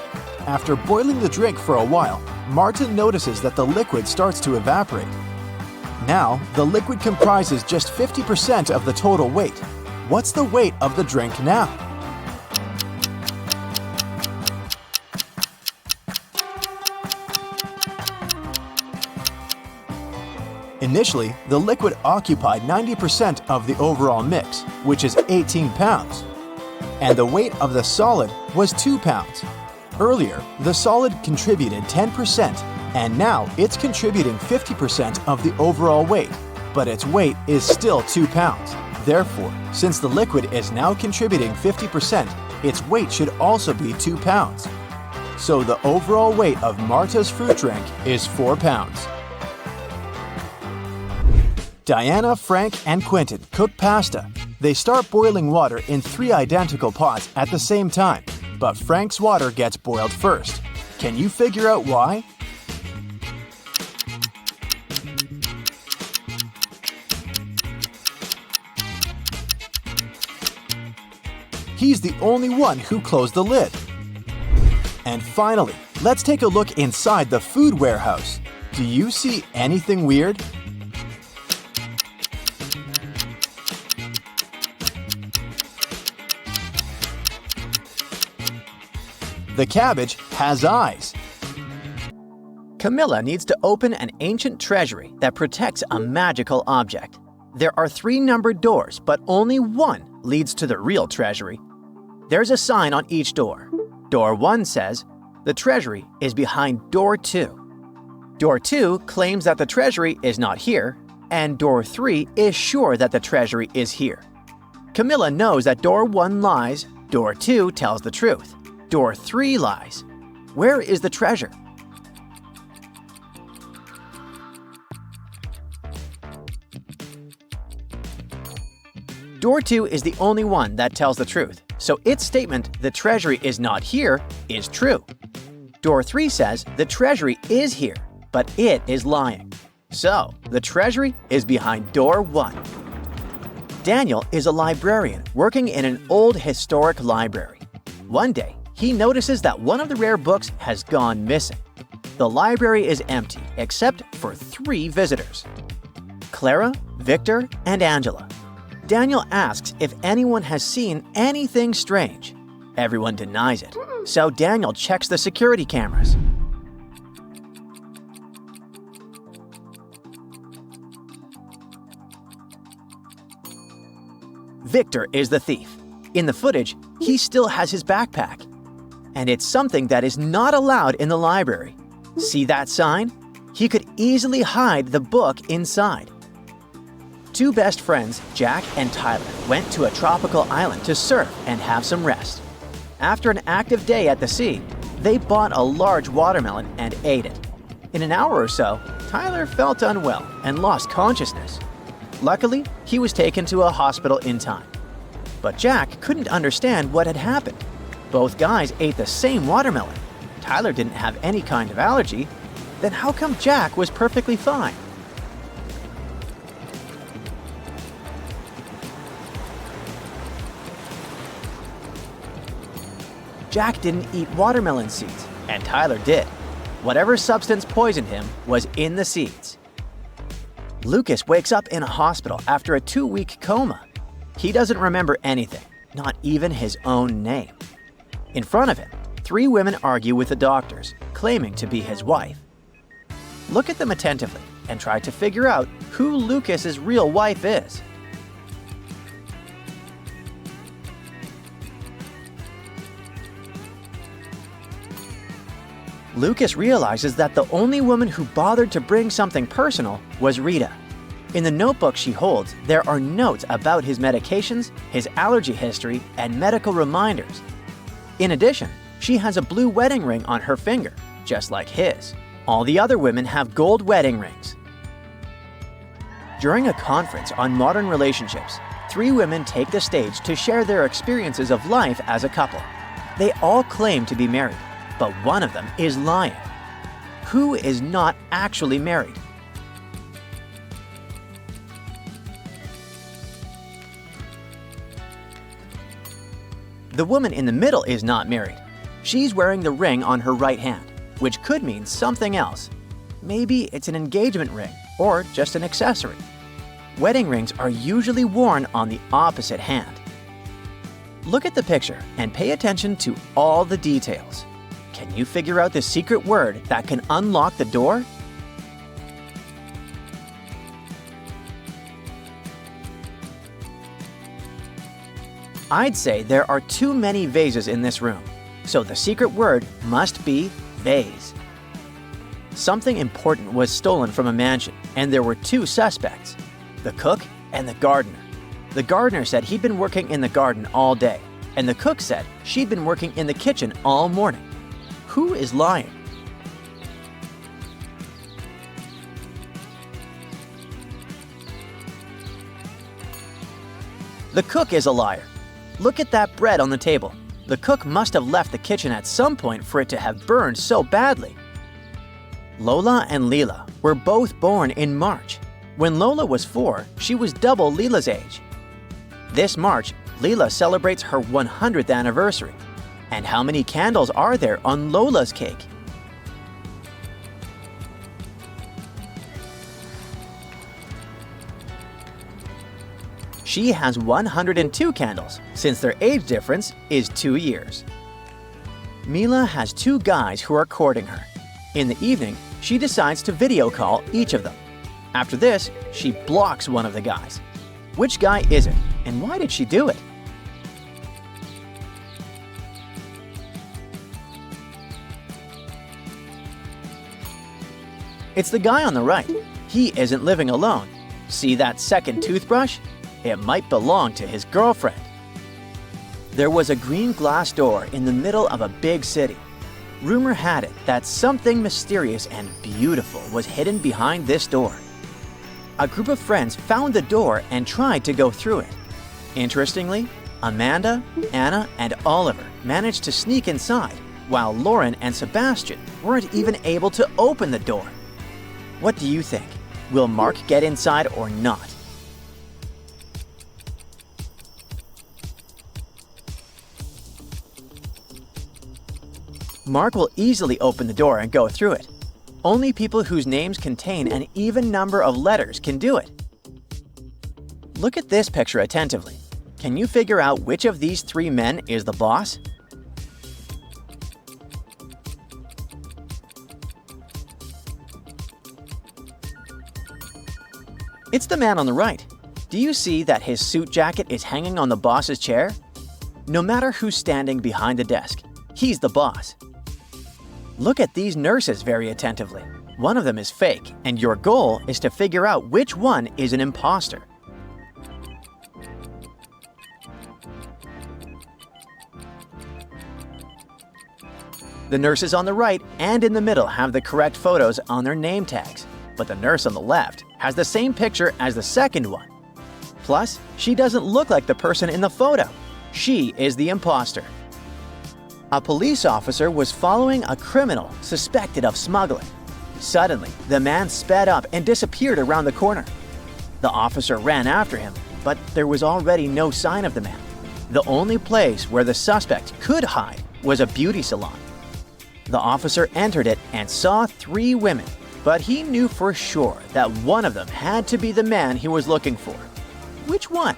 After boiling the drink for a while, Marta notices that the liquid starts to evaporate. Now, the liquid comprises just 50% of the total weight. What's the weight of the drink now? Initially, the liquid occupied 90% of the overall mix, which is 18 pounds. And the weight of the solid was 2 pounds. Earlier, the solid contributed 10%, and now it's contributing 50% of the overall weight, but its weight is still 2 pounds. Therefore, since the liquid is now contributing 50%, its weight should also be 2 pounds. So the overall weight of Marta's fruit drink is 4 pounds. Diana, Frank, and Quentin cook pasta. They start boiling water in 3 identical pots at the same time, but Frank's water gets boiled first. Can you figure out why? He's the only one who closed the lid. And finally, let's take a look inside the food warehouse. Do you see anything weird? The cabbage has eyes. Camilla needs to open an ancient treasury that protects a magical object. There are 3 numbered doors, but only one leads to the real treasury. There's a sign on each door. Door 1 says, "The treasury is behind door 2." Door 2 claims that the treasury is not here, and door 3 is sure that the treasury is here. Camilla knows that door 1 lies, door 2 tells the truth. Door 3 lies. Where is the treasure? Door 2 is the only one that tells the truth, so its statement, "the treasury is not here," is true. Door 3 says the treasury is here, but it is lying. So, the treasury is behind door 1. Daniel is a librarian working in an old historic library. One day, he notices that one of the rare books has gone missing. The library is empty except for 3 visitors: Clara, Victor, and Angela. Daniel asks if anyone has seen anything strange. Everyone denies it, so Daniel checks the security cameras. Victor is the thief. In the footage, he still has his backpack. And it's something that is not allowed in the library. See that sign? He could easily hide the book inside. 2 best friends, Jack and Tyler, went to a tropical island to surf and have some rest. After an active day at the sea, they bought a large watermelon and ate it. In an hour or so, Tyler felt unwell and lost consciousness. Luckily, he was taken to a hospital in time. But Jack couldn't understand what had happened. Both guys ate the same watermelon. Tyler didn't have any kind of allergy. Then how come Jack was perfectly fine? Jack didn't eat watermelon seeds, and Tyler did. Whatever substance poisoned him was in the seeds. Lucas wakes up in a hospital after a 2-week coma. He doesn't remember anything, not even his own name. In front of him, 3 women argue with the doctors, claiming to be his wife. Look at them attentively and try to figure out who Lucas's real wife is. Lucas realizes that the only woman who bothered to bring something personal was Rita. In the notebook she holds, there are notes about his medications, his allergy history, and medical reminders. In addition, she has a blue wedding ring on her finger, just like his. All the other women have gold wedding rings. During a conference on modern relationships, 3 women take the stage to share their experiences of life as a couple. They all claim to be married, but one of them is lying. Who is not actually married? The woman in the middle is not married. She's wearing the ring on her right hand, which could mean something else. Maybe it's an engagement ring or just an accessory. Wedding rings are usually worn on the opposite hand. Look at the picture and pay attention to all the details. Can you figure out the secret word that can unlock the door? I'd say there are too many vases in this room, so the secret word must be vase. Something important was stolen from a mansion, and there were 2 suspects, the cook and the gardener. The gardener said he'd been working in the garden all day, and the cook said she'd been working in the kitchen all morning. Who is lying? The cook is a liar. Look at that bread on the table. The cook must have left the kitchen at some point for it to have burned so badly. Lola and Leela were both born in March. When Lola was 4, she was double Leela's age. This March, Leela celebrates her 100th anniversary. And how many candles are there on Lola's cake? She has 102 candles, since their age difference is 2 years. Mila has 2 guys who are courting her. In the evening, she decides to video call each of them. After this, she blocks one of the guys. Which guy is it, and why did she do it? It's the guy on the right. He isn't living alone. See that second toothbrush? It might belong to his girlfriend. There was a green glass door in the middle of a big city. Rumor had it that something mysterious and beautiful was hidden behind this door. A group of friends found the door and tried to go through it. Interestingly, Amanda, Anna, and Oliver managed to sneak inside, while Lauren and Sebastian weren't even able to open the door. What do you think? Will Mark get inside or not? Mark will easily open the door and go through it. Only people whose names contain an even number of letters can do it. Look at this picture attentively. Can you figure out which of these 3 men is the boss? It's the man on the right. Do you see that his suit jacket is hanging on the boss's chair? No matter who's standing behind the desk, he's the boss. Look at these nurses very attentively. One of them is fake, and your goal is to figure out which one is an imposter. The nurses on the right and in the middle have the correct photos on their name tags, but the nurse on the left has the same picture as the second one. Plus, she doesn't look like the person in the photo. She is the imposter. A police officer was following a criminal suspected of smuggling. Suddenly, the man sped up and disappeared around the corner. The officer ran after him, but there was already no sign of the man. The only place where the suspect could hide was a beauty salon. The officer entered it and saw 3 women, but he knew for sure that one of them had to be the man he was looking for. Which one?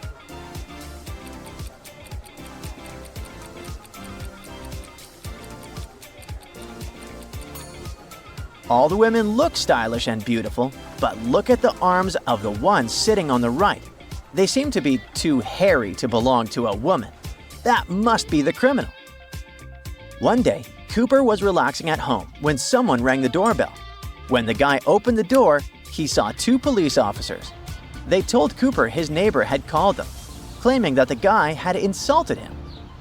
All the women look stylish and beautiful, but look at the arms of the one sitting on the right. They seem to be too hairy to belong to a woman. That must be the criminal. One day, Cooper was relaxing at home when someone rang the doorbell. When the guy opened the door, he saw 2 police officers. They told Cooper his neighbor had called them, claiming that the guy had insulted him.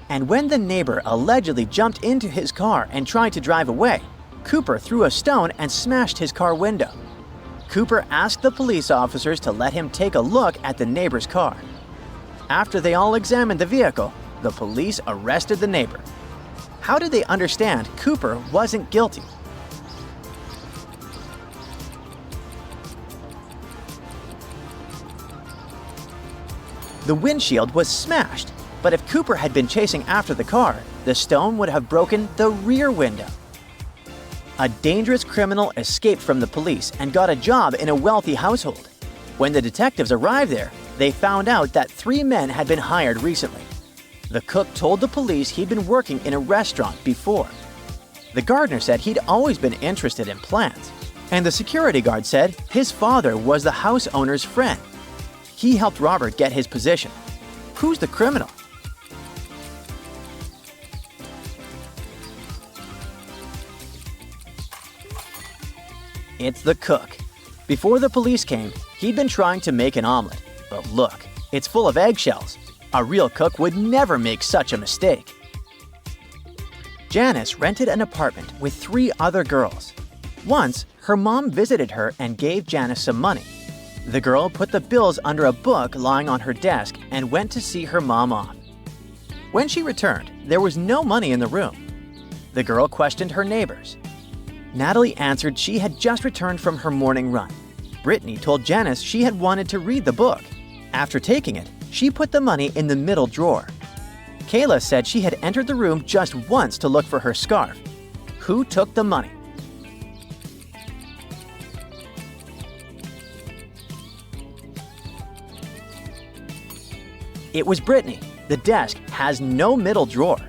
And when the neighbor allegedly jumped into his car and tried to drive away, Cooper threw a stone and smashed his car window. Cooper asked the police officers to let him take a look at the neighbor's car. After they all examined the vehicle, the police arrested the neighbor. How did they understand Cooper wasn't guilty? The windshield was smashed, but if Cooper had been chasing after the car, the stone would have broken the rear window. A dangerous criminal escaped from the police and got a job in a wealthy household. When the detectives arrived there, they found out that 3 men had been hired recently. The cook told the police he'd been working in a restaurant before. The gardener said he'd always been interested in plants. And the security guard said his father was the house owner's friend. He helped Robert get his position. Who's the criminal? It's the cook. Before the police came, he'd been trying to make an omelet. But look, it's full of eggshells. A real cook would never make such a mistake. Janice rented an apartment with 3 other girls. Once, her mom visited her and gave Janice some money. The girl put the bills under a book lying on her desk and went to see her mom off. When she returned, there was no money in the room. The girl questioned her neighbors. Natalie answered she had just returned from her morning run. Brittany told Janice she had wanted to read the book. After taking it, she put the money in the middle drawer. Kayla said she had entered the room just once to look for her scarf. Who took the money? It was Brittany. The desk has no middle drawer.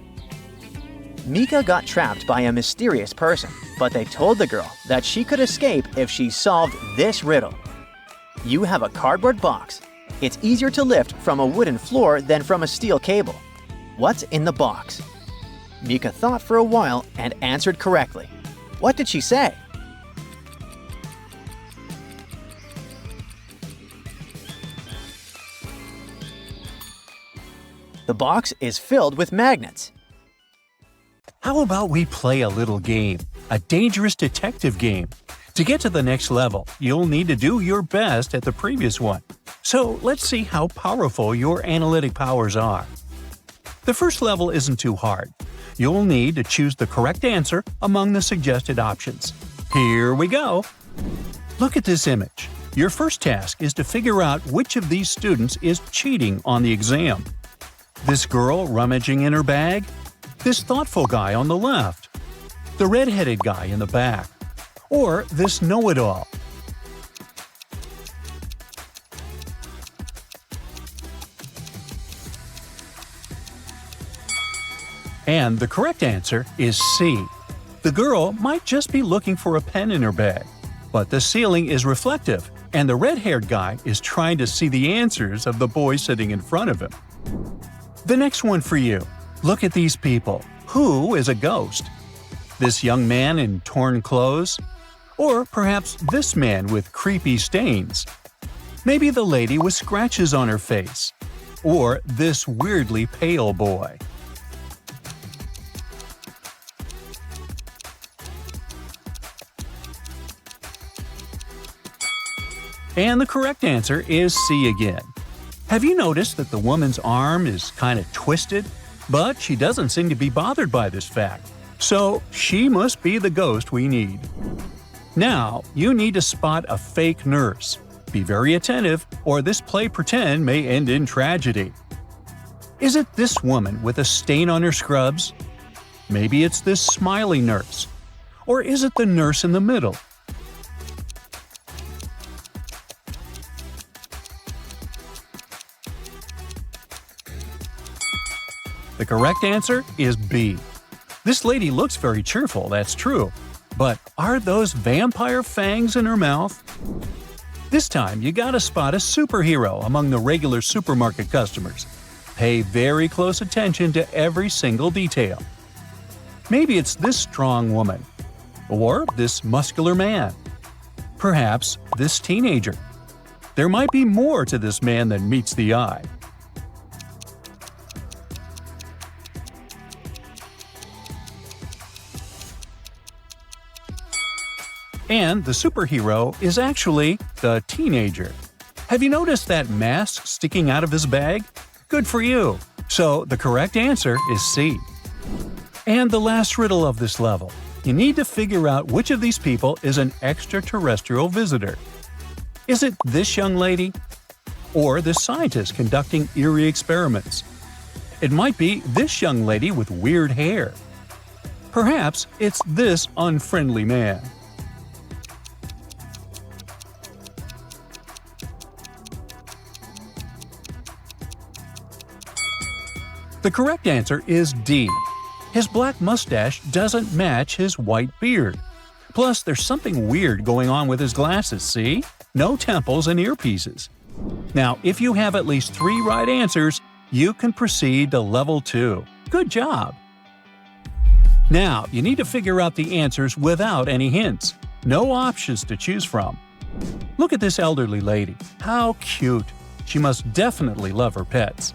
Mika got trapped by a mysterious person, but they told the girl that she could escape if she solved this riddle. You have a cardboard box. It's easier to lift from a wooden floor than from a steel cable. What's in the box? Mika thought for a while and answered correctly. What did she say? The box is filled with magnets. How about we play a little game, a dangerous detective game? To get to the next level, you'll need to do your best at the previous one. So let's see how powerful your analytic powers are. The first level isn't too hard. You'll need to choose the correct answer among the suggested options. Here we go! Look at this image. Your first task is to figure out which of these students is cheating on the exam. This girl rummaging in her bag? This thoughtful guy on the left? The red-headed guy in the back? Or this know-it-all? And the correct answer is C. The girl might just be looking for a pen in her bag, but the ceiling is reflective, and the red-haired guy is trying to see the answers of the boy sitting in front of him. The next one for you. Look at these people. Who is a ghost? This young man in torn clothes? Or perhaps this man with creepy stains? Maybe the lady with scratches on her face? Or this weirdly pale boy? And the correct answer is C again. Have you noticed that the woman's arm is kind of twisted? But she doesn't seem to be bothered by this fact. So she must be the ghost we need. Now, you need to spot a fake nurse. Be very attentive, or this play pretend may end in tragedy. Is it this woman with a stain on her scrubs? Maybe it's this smiley nurse. Or is it the nurse in the middle? The correct answer is B. This lady looks very cheerful, that's true. But are those vampire fangs in her mouth? This time, you gotta spot a superhero among the regular supermarket customers. Pay very close attention to every single detail. Maybe it's this strong woman. Or this muscular man. Perhaps this teenager. There might be more to this man than meets the eye. And the superhero is actually the teenager. Have you noticed that mask sticking out of his bag? Good for you! So the correct answer is C. And the last riddle of this level. You need to figure out which of these people is an extraterrestrial visitor. Is it this young lady? Or this scientist conducting eerie experiments? It might be this young lady with weird hair. Perhaps it's this unfriendly man. The correct answer is D. His black mustache doesn't match his white beard. Plus, there's something weird going on with his glasses, see? No temples and earpieces. Now, if you have at least 3 right answers, you can proceed to level 2. Good job! Now, you need to figure out the answers without any hints. No options to choose from. Look at this elderly lady. How cute! She must definitely love her pets.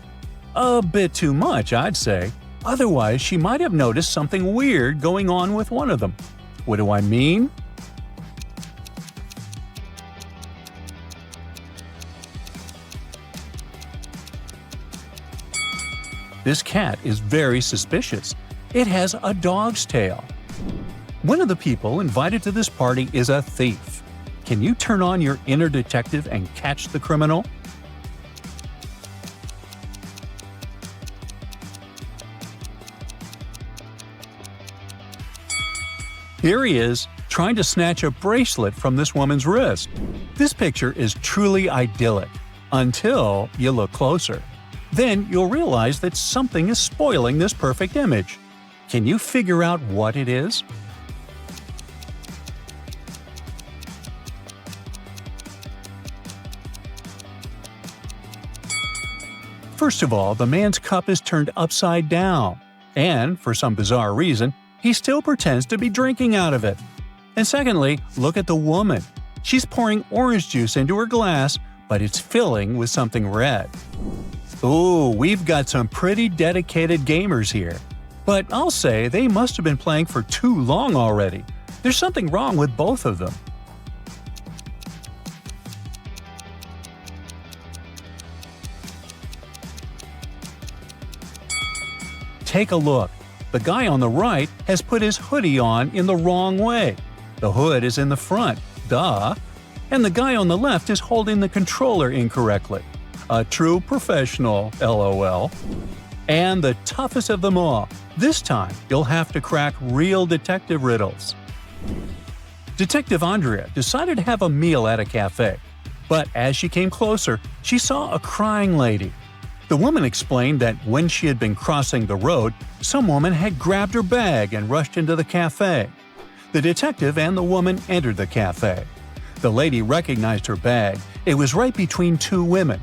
A bit too much, I'd say. Otherwise, she might have noticed something weird going on with one of them. What do I mean? This cat is very suspicious. It has a dog's tail. One of the people invited to this party is a thief. Can you turn on your inner detective and catch the criminal? Here he is, trying to snatch a bracelet from this woman's wrist. This picture is truly idyllic, until you look closer. Then you'll realize that something is spoiling this perfect image. Can you figure out what it is? First of all, the man's cup is turned upside down, and for some bizarre reason, he still pretends to be drinking out of it. And secondly, look at the woman. She's pouring orange juice into her glass, but it's filling with something red. Ooh, we've got some pretty dedicated gamers here. But I'll say they must have been playing for too long already. There's something wrong with both of them. Take a look. The guy on the right has put his hoodie on in the wrong way. The hood is in the front, duh. And the guy on the left is holding the controller incorrectly. A true professional, LOL. And the toughest of them all, this time you'll have to crack real detective riddles. Detective Andrea decided to have a meal at a cafe. But as she came closer, she saw a crying lady. The woman explained that when she had been crossing the road, some woman had grabbed her bag and rushed into the cafe. The detective and the woman entered the cafe. The lady recognized her bag. It was right between two women.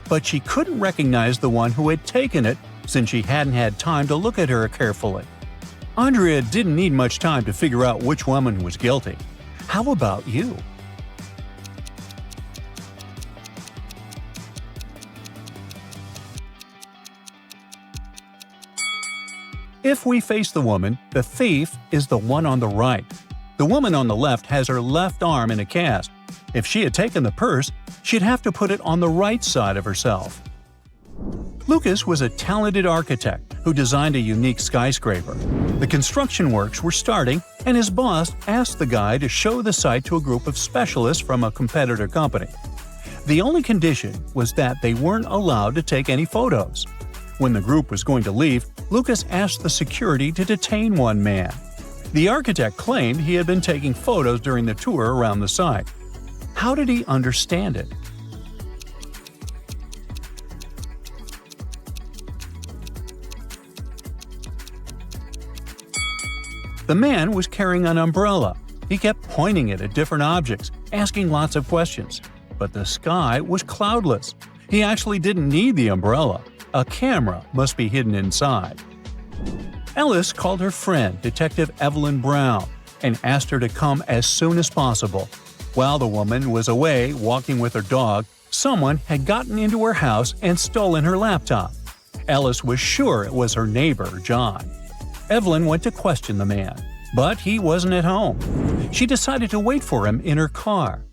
But she couldn't recognize the one who had taken it since she hadn't had time to look at her carefully. Andrea didn't need much time to figure out which woman was guilty. How about you? If we face the woman, the thief is the one on the right. The woman on the left has her left arm in a cast. If she had taken the purse, she'd have to put it on the right side of herself. Lucas was a talented architect who designed a unique skyscraper. The construction works were starting, and his boss asked the guy to show the site to a group of specialists from a competitor company. The only condition was that they weren't allowed to take any photos. When the group was going to leave, Lucas asked the security to detain one man. The architect claimed he had been taking photos during the tour around the site. How did he understand it? The man was carrying an umbrella. He kept pointing it at different objects, asking lots of questions. But the sky was cloudless. He actually didn't need the umbrella. A camera must be hidden inside. Ellis called her friend, Detective Evelyn Brown, and asked her to come as soon as possible. While the woman was away walking with her dog, someone had gotten into her house and stolen her laptop. Ellis was sure it was her neighbor, John. Evelyn went to question the man, but he wasn't at home. She decided to wait for him in her car.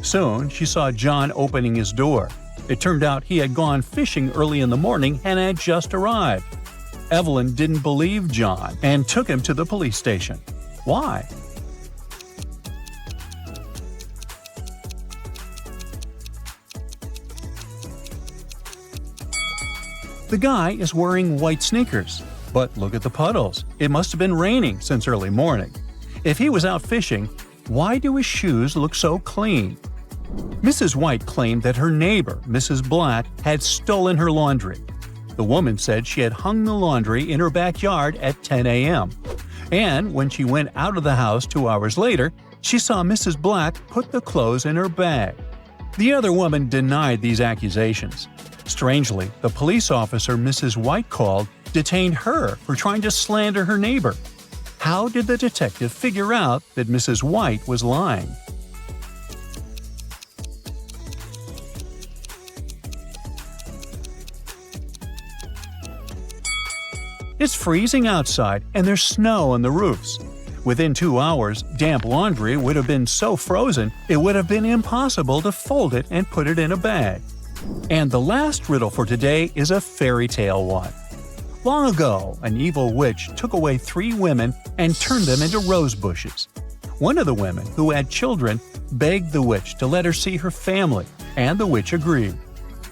Soon, she saw John opening his door. It turned out he had gone fishing early in the morning and had just arrived. Evelyn didn't believe John and took him to the police station. Why? The guy is wearing white sneakers. But look at the puddles. It must have been raining since early morning. If he was out fishing, why do his shoes look so clean? Mrs. White claimed that her neighbor, Mrs. Black, had stolen her laundry. The woman said she had hung the laundry in her backyard at 10 a.m. And when she went out of the house 2 hours later, she saw Mrs. Black put the clothes in her bag. The other woman denied these accusations. Strangely, the police officer Mrs. White called detained her for trying to slander her neighbor. How did the detective figure out that Mrs. White was lying? It's freezing outside and there's snow on the roofs. Within 2 hours, damp laundry would have been so frozen it would have been impossible to fold it and put it in a bag. And the last riddle for today is a fairy tale one. Long ago, an evil witch took away 3 women and turned them into rose bushes. One of the women, who had children, begged the witch to let her see her family, and the witch agreed.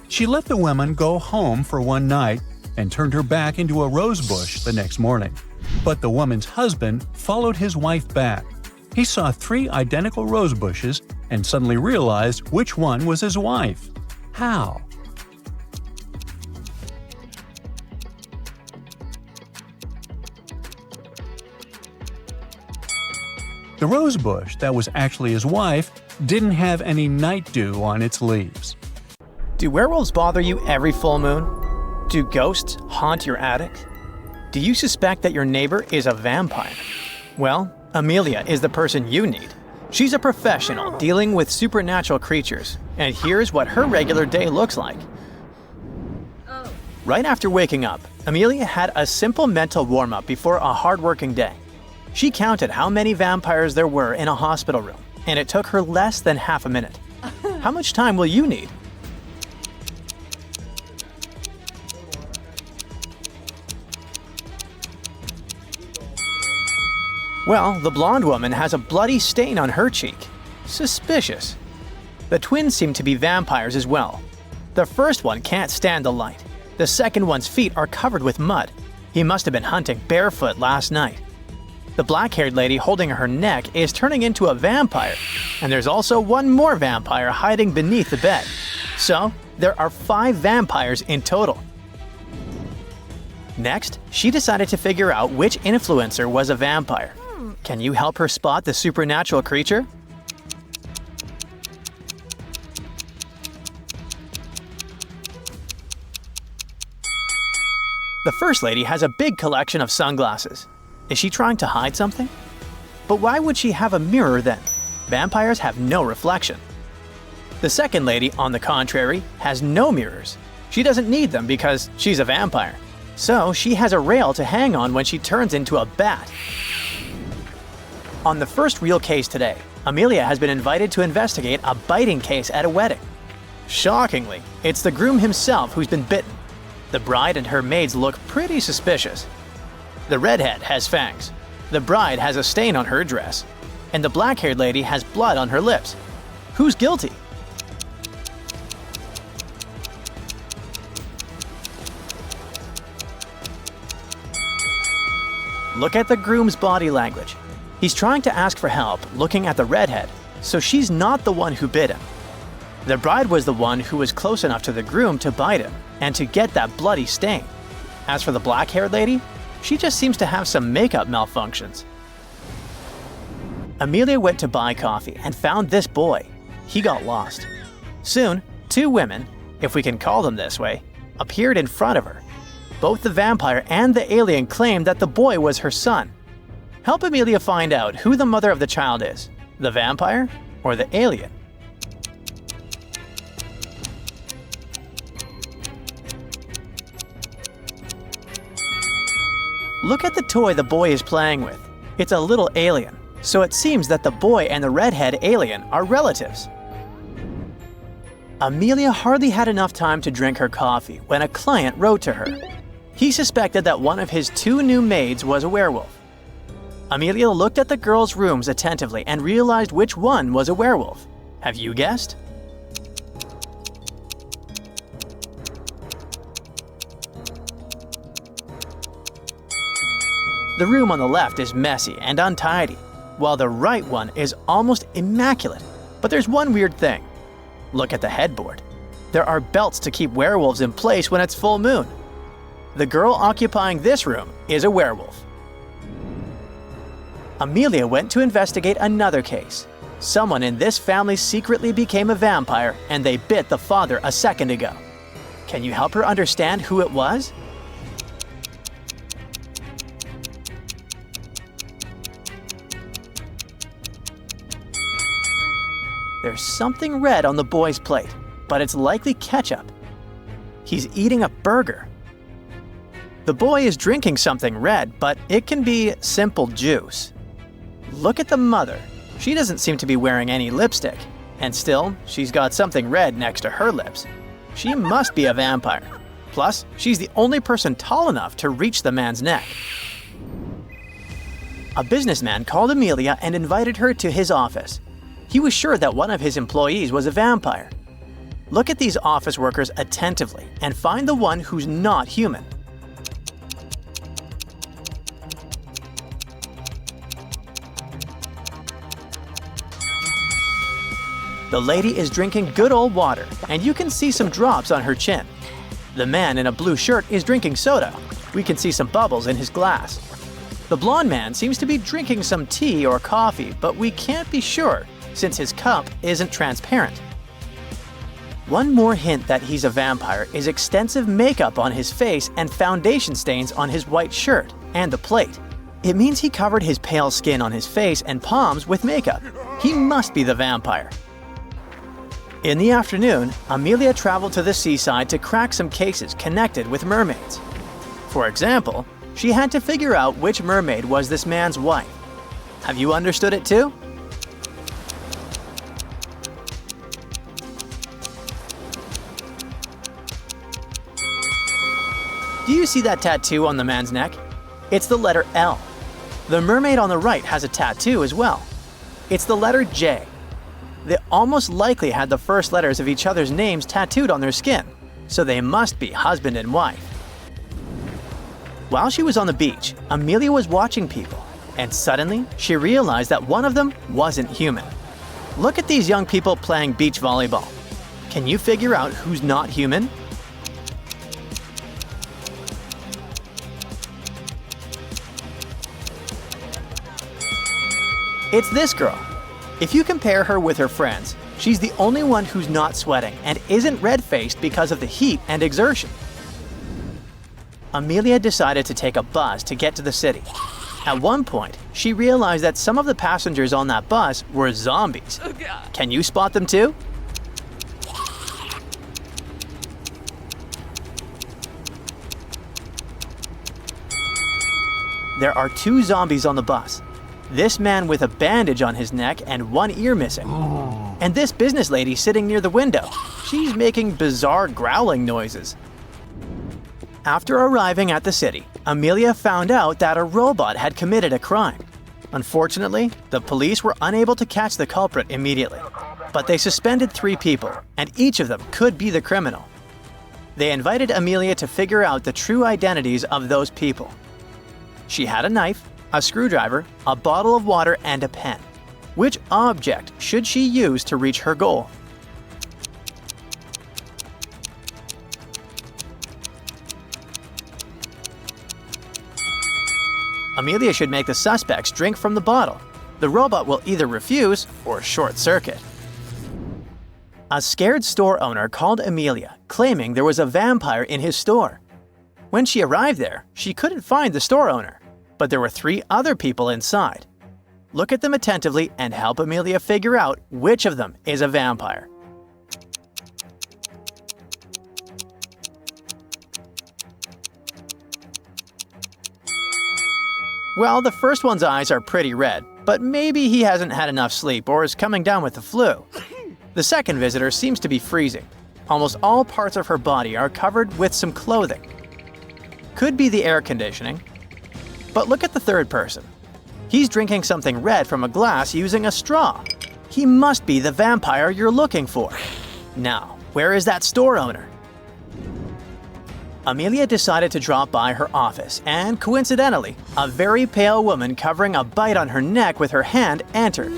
She let the woman go home for one night and turned her back into a rose bush the next morning. But the woman's husband followed his wife back. He saw 3 identical rose bushes and suddenly realized which one was his wife. How? The rose bush that was actually his wife didn't have any night dew on its leaves. Do werewolves bother you every full moon? Do ghosts haunt your attic? Do you suspect that your neighbor is a vampire? Well, Amelia is the person you need. She's a professional dealing with supernatural creatures, and here's what her regular day looks like. Right after waking up, Amelia had a simple mental warm-up before a hard-working day. She counted how many vampires there were in a hospital room, and it took her less than half a minute. How much time will you need? Well, the blonde woman has a bloody stain on her cheek. Suspicious. The twins seem to be vampires as well. The first one can't stand the light. The second one's feet are covered with mud. He must have been hunting barefoot last night. The black-haired lady holding her neck is turning into a vampire, and there's also one more vampire hiding beneath the bed. So, there are 5 vampires in total. Next, she decided to figure out which influencer was a vampire. Can you help her spot the supernatural creature? The first lady has a big collection of sunglasses. Is she trying to hide something? But why would she have a mirror then? Vampires have no reflection. The second lady, on the contrary, has no mirrors. She doesn't need them because she's a vampire. So she has a rail to hang on when she turns into a bat. On the first real case today, Amelia has been invited to investigate a biting case at a wedding. Shockingly, it's the groom himself who's been bitten. The bride and her maids look pretty suspicious. The redhead has fangs. The bride has a stain on her dress. And the black-haired lady has blood on her lips. Who's guilty? Look at the groom's body language. He's trying to ask for help, looking at the redhead, so she's not the one who bit him. The bride was the one who was close enough to the groom to bite him and to get that bloody stain. As for the black-haired lady, she just seems to have some makeup malfunctions. Amelia went to buy coffee and found this boy. He got lost. Soon, 2 women, if we can call them this way, appeared in front of her. Both the vampire and the alien claimed that the boy was her son. Help Amelia find out who the mother of the child is, the vampire or the alien. Look at the toy the boy is playing with. It's a little alien, so it seems that the boy and the redhead alien are relatives. Amelia hardly had enough time to drink her coffee when a client wrote to her. He suspected that one of his 2 new maids was a werewolf. Amelia looked at the girls' rooms attentively and realized which one was a werewolf. Have you guessed? The room on the left is messy and untidy, while the right one is almost immaculate. But there's one weird thing. Look at the headboard. There are belts to keep werewolves in place when it's full moon. The girl occupying this room is a werewolf. Amelia went to investigate another case. Someone in this family secretly became a vampire and they bit the father a second ago. Can you help her understand who it was? There's something red on the boy's plate, but it's likely ketchup. He's eating a burger. The boy is drinking something red, but it can be simple juice. Look at the mother. She doesn't seem to be wearing any lipstick, and still, she's got something red next to her lips. She must be a vampire. Plus, she's the only person tall enough to reach the man's neck. A businessman called Amelia and invited her to his office. He was sure that one of his employees was a vampire. Look at these office workers attentively and find the one who's not human. The lady is drinking good old water, and you can see some drops on her chin. The man in a blue shirt is drinking soda. We can see some bubbles in his glass. The blonde man seems to be drinking some tea or coffee, but we can't be sure since his cup isn't transparent. One more hint that he's a vampire is extensive makeup on his face and foundation stains on his white shirt and the plate. It means he covered his pale skin on his face and palms with makeup. He must be the vampire. In the afternoon, Amelia traveled to the seaside to crack some cases connected with mermaids. For example, she had to figure out which mermaid was this man's wife. Have you understood it too? Do you see that tattoo on the man's neck? It's the letter L. The mermaid on the right has a tattoo as well. It's the letter J. They almost likely had the first letters of each other's names tattooed on their skin, so they must be husband and wife. While she was on the beach, Amelia was watching people, and suddenly she realized that one of them wasn't human. Look at these young people playing beach volleyball. Can you figure out who's not human? It's this girl. If you compare her with her friends, she's the only one who's not sweating and isn't red-faced because of the heat and exertion. Amelia decided to take a bus to get to the city. At one point, she realized that some of the passengers on that bus were zombies. Can you spot them too? There are 2 zombies on the bus. This man with a bandage on his neck and one ear missing. And this business lady sitting near the window. She's making bizarre growling noises. After arriving at the city, Amelia found out that a robot had committed a crime. Unfortunately, the police were unable to catch the culprit immediately. But they suspended 3 people, and each of them could be the criminal. They invited Amelia to figure out the true identities of those people. She had a knife, a screwdriver, a bottle of water, and a pen. Which object should she use to reach her goal? Amelia should make the suspects drink from the bottle. The robot will either refuse or short circuit. A scared store owner called Amelia, claiming there was a vampire in his store. When she arrived there, she couldn't find the store owner. But there were 3 other people inside. Look at them attentively and help Amelia figure out which of them is a vampire. Well, the first one's eyes are pretty red, but maybe he hasn't had enough sleep or is coming down with the flu. The second visitor seems to be freezing. Almost all parts of her body are covered with some clothing. Could be the air conditioning. But look at the third person. He's drinking something red from a glass using a straw. He must be the vampire you're looking for. Now, where is that store owner? Amelia decided to drop by her office, and coincidentally, a very pale woman covering a bite on her neck with her hand entered.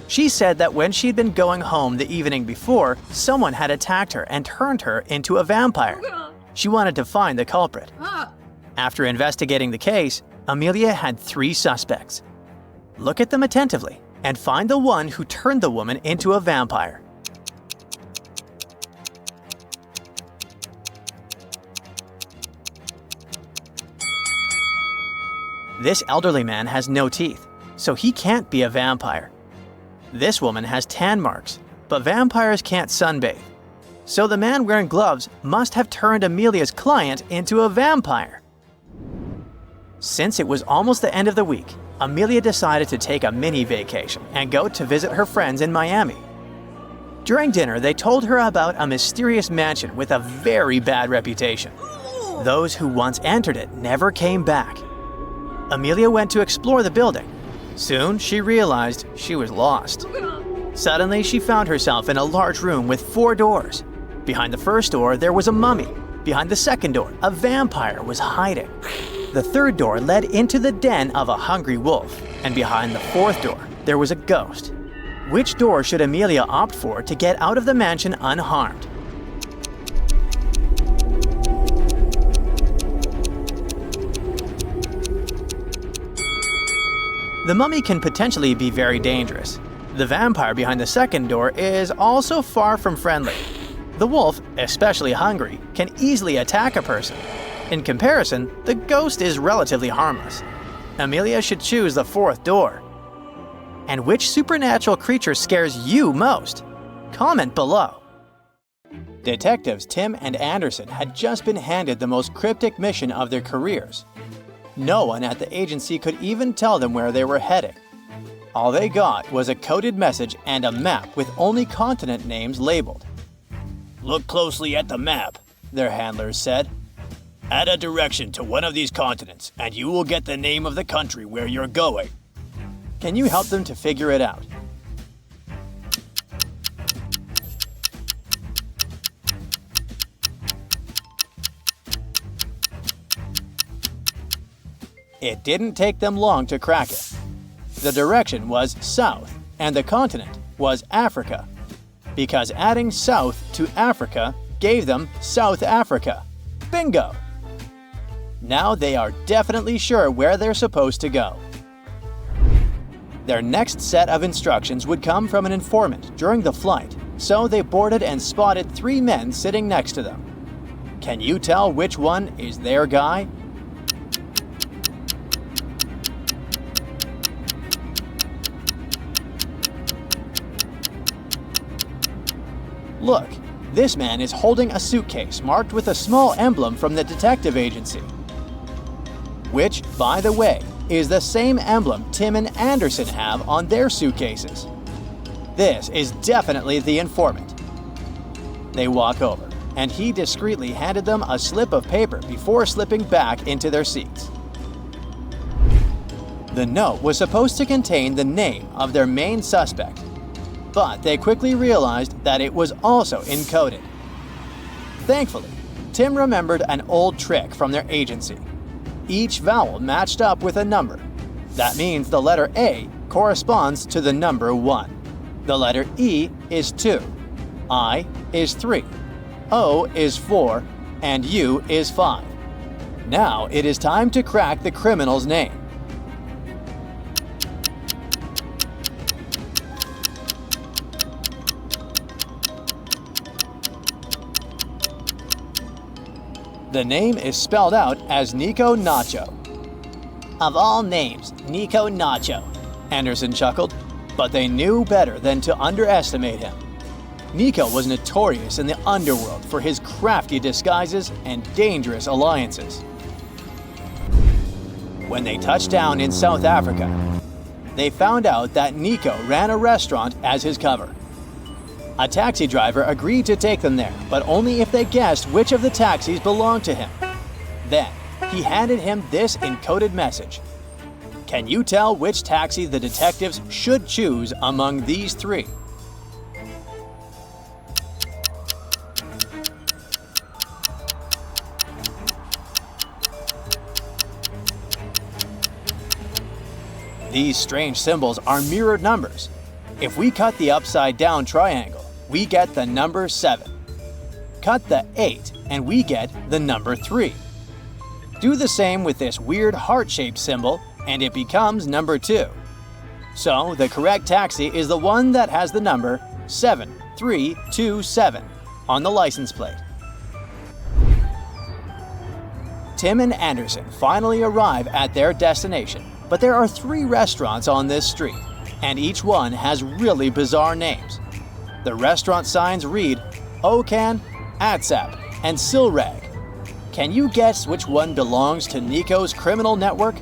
She said that when she'd been going home the evening before, someone had attacked her and turned her into a vampire. She wanted to find the culprit. After investigating the case, Amelia had 3 suspects. Look at them attentively and find the one who turned the woman into a vampire. This elderly man has no teeth, so he can't be a vampire. This woman has tan marks, but vampires can't sunbathe. So the man wearing gloves must have turned Amelia's client into a vampire. Since it was almost the end of the week, Amelia decided to take a mini vacation and go to visit her friends in Miami. During dinner, they told her about a mysterious mansion with a very bad reputation. Those who once entered it never came back. Amelia went to explore the building. Soon, she realized she was lost. Suddenly, she found herself in a large room with 4 doors. Behind the first door, there was a mummy. Behind the second door, a vampire was hiding. The third door led into the den of a hungry wolf. And behind the fourth door, there was a ghost. Which door should Amelia opt for to get out of the mansion unharmed? The mummy can potentially be very dangerous. The vampire behind the second door is also far from friendly. The wolf, especially hungry, can easily attack a person. In comparison, the ghost is relatively harmless. Amelia should choose the fourth door. And which supernatural creature scares you most? Comment below. Detectives Tim and Anderson had just been handed the most cryptic mission of their careers. No one at the agency could even tell them where they were heading. All they got was a coded message and a map with only continent names labeled. "Look closely at the map," their handlers said. "Add a direction to one of these continents, and you will get the name of the country where you're going." Can you help them to figure it out? It didn't take them long to crack it. The direction was south, and the continent was Africa, because adding south to Africa gave them South Africa. Bingo! Now they are definitely sure where they're supposed to go. Their next set of instructions would come from an informant during the flight, so they boarded and spotted 3 men sitting next to them. Can you tell which one is their guy? Look, this man is holding a suitcase marked with a small emblem from the detective agency. Which, by the way, is the same emblem Tim and Anderson have on their suitcases. This is definitely the informant. They walk over, and he discreetly handed them a slip of paper before slipping back into their seats. The note was supposed to contain the name of their main suspect, but they quickly realized that it was also encoded. Thankfully, Tim remembered an old trick from their agency. Each vowel matched up with a number. That means the letter A corresponds to the number 1. The letter E is 2, I is 3, O is 4, and U is 5. Now it is time to crack the criminal's name. The name is spelled out as Nico Nacho. Of all names, Nico Nacho, Anderson chuckled, but they knew better than to underestimate him. Nico was notorious in the underworld for his crafty disguises and dangerous alliances. When they touched down in South Africa, they found out that Nico ran a restaurant as his cover. A taxi driver agreed to take them there, but only if they guessed which of the taxis belonged to him. Then, he handed him this encoded message. Can you tell which taxi the detectives should choose among these 3? These strange symbols are mirrored numbers. If we cut the upside-down triangle, we get the number 7. Cut the 8 and we get the number 3. Do the same with this weird heart-shaped symbol and it becomes number 2. So the correct taxi is the one that has the number 7327 on the license plate. Tim and Anderson finally arrive at their destination, but there are 3 restaurants on this street, and each one has really bizarre names. The restaurant signs read Okan, Atsap, and Silrag. Can you guess which one belongs to Nico's criminal network?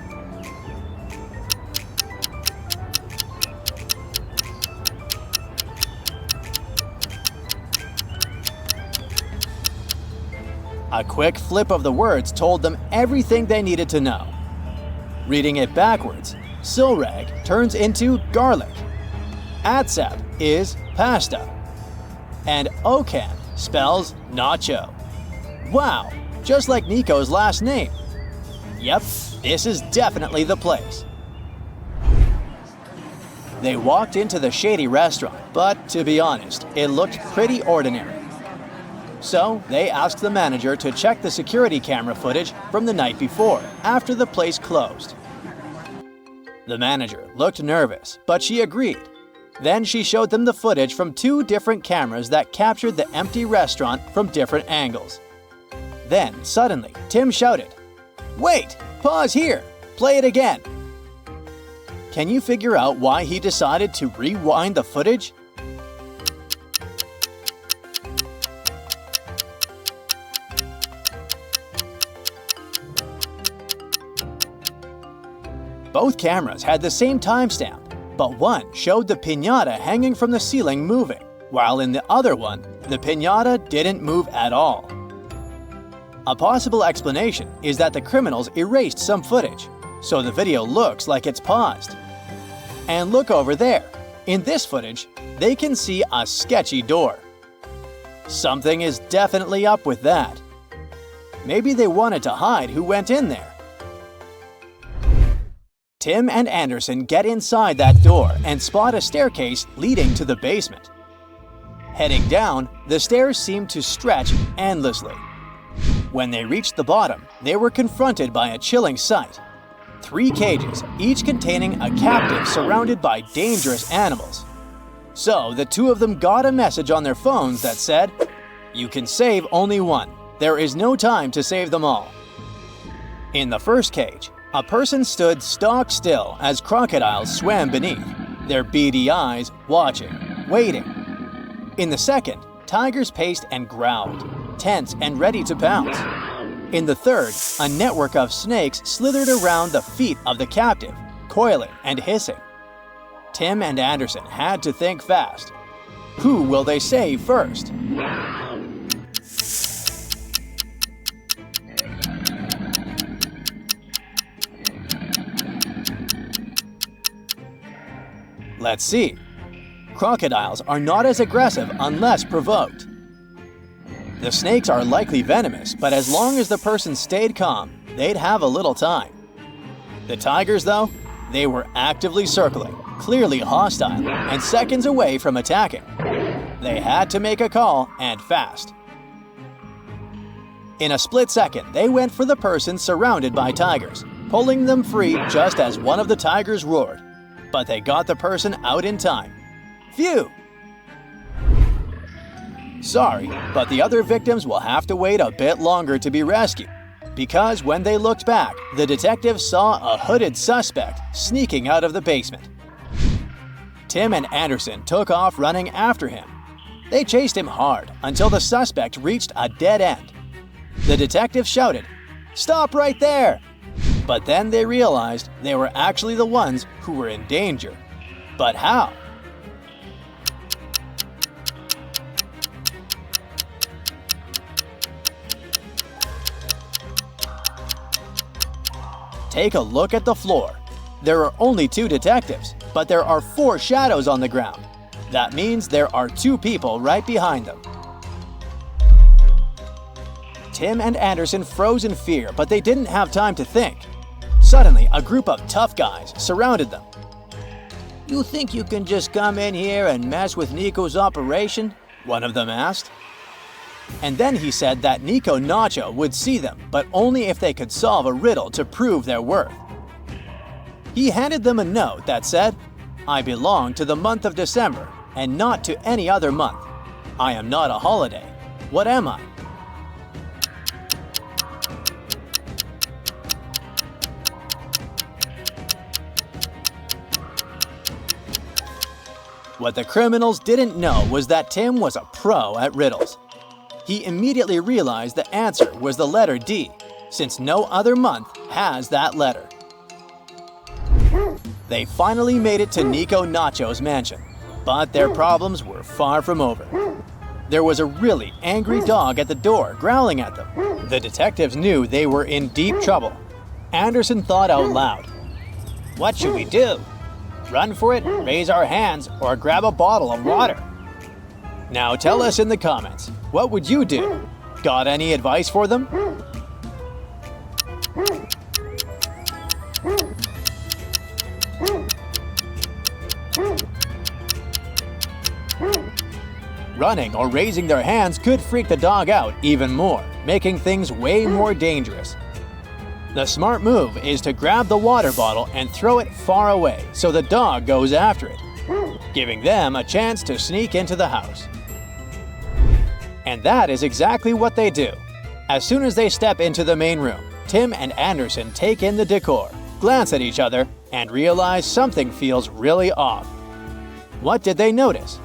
A quick flip of the words told them everything they needed to know. Reading it backwards, Silrag turns into garlic. Atsep is pasta. And Okan spells nacho. Wow, just like Nico's last name. Yep, this is definitely the place. They walked into the shady restaurant, but to be honest, it looked pretty ordinary. So they asked the manager to check the security camera footage from the night before, after the place closed. The manager looked nervous, but she agreed. Then she showed them the footage from 2 different cameras that captured the empty restaurant from different angles. Then, suddenly, Tim shouted, "Wait! Pause here! Play it again!" Can you figure out why he decided to rewind the footage? Both cameras had the same timestamp, but one showed the piñata hanging from the ceiling moving, while in the other one, the piñata didn't move at all. A possible explanation is that the criminals erased some footage, so the video looks like it's paused. And look over there. In this footage, they can see a sketchy door. Something is definitely up with that. Maybe they wanted to hide who went in there. Tim and Anderson get inside that door and spot a staircase leading to the basement. Heading down, the stairs seemed to stretch endlessly. When they reached the bottom, they were confronted by a chilling sight. 3 cages, each containing a captive surrounded by dangerous animals. So the 2 of them got a message on their phones that said, "You can save only one. There is no time to save them all." In the first cage, a person stood stock still as crocodiles swam beneath, their beady eyes watching, waiting. In the second, tigers paced and growled, tense and ready to pounce. In the third, a network of snakes slithered around the feet of the captive, coiling and hissing. Tim and Anderson had to think fast. Who will they save first? Let's see. Crocodiles are not as aggressive unless provoked. The snakes are likely venomous, but as long as the person stayed calm, they'd have a little time. The tigers, though, they were actively circling, clearly hostile, and seconds away from attacking. They had to make a call, and fast. In a split second, they went for the person surrounded by tigers, pulling them free just as one of the tigers roared. But they got the person out in time. Phew! Sorry, but the other victims will have to wait a bit longer to be rescued, because when they looked back, the detectives saw a hooded suspect sneaking out of the basement. Tim and Anderson took off running after him. They chased him hard until the suspect reached a dead end. The detective shouted, "Stop right there!" But then they realized they were actually the ones who were in danger. But how? Take a look at the floor. There are only 2 detectives, but there are 4 shadows on the ground. That means there are 2 people right behind them. Tim and Anderson froze in fear, but they didn't have time to think. Suddenly, a group of tough guys surrounded them. "You think you can just come in here and mess with Nico's operation?" one of them asked. And then he said that Nico Nacho would see them, but only if they could solve a riddle to prove their worth. He handed them a note that said, "I belong to the month of December, and not to any other month. I am not a holiday. What am I?" What the criminals didn't know was that Tim was a pro at riddles. He immediately realized the answer was the letter D, since no other month has that letter. They finally made it to Nico Nacho's mansion, but their problems were far from over. There was a really angry dog at the door growling at them, The detectives knew they were in deep trouble. Anderson thought out loud. What should we do? Run for it, raise our hands, or grab a bottle of water? Now tell us in the comments, what would you do? Got any advice for them? Running or raising their hands could freak the dog out even more, making things way more dangerous. The smart move is to grab the water bottle and throw it far away so the dog goes after it, giving them a chance to sneak into the house. And that is exactly what they do. As soon as they step into the main room, Tim and Anderson take in the decor, glance at each other, and realize something feels really off. What did they notice?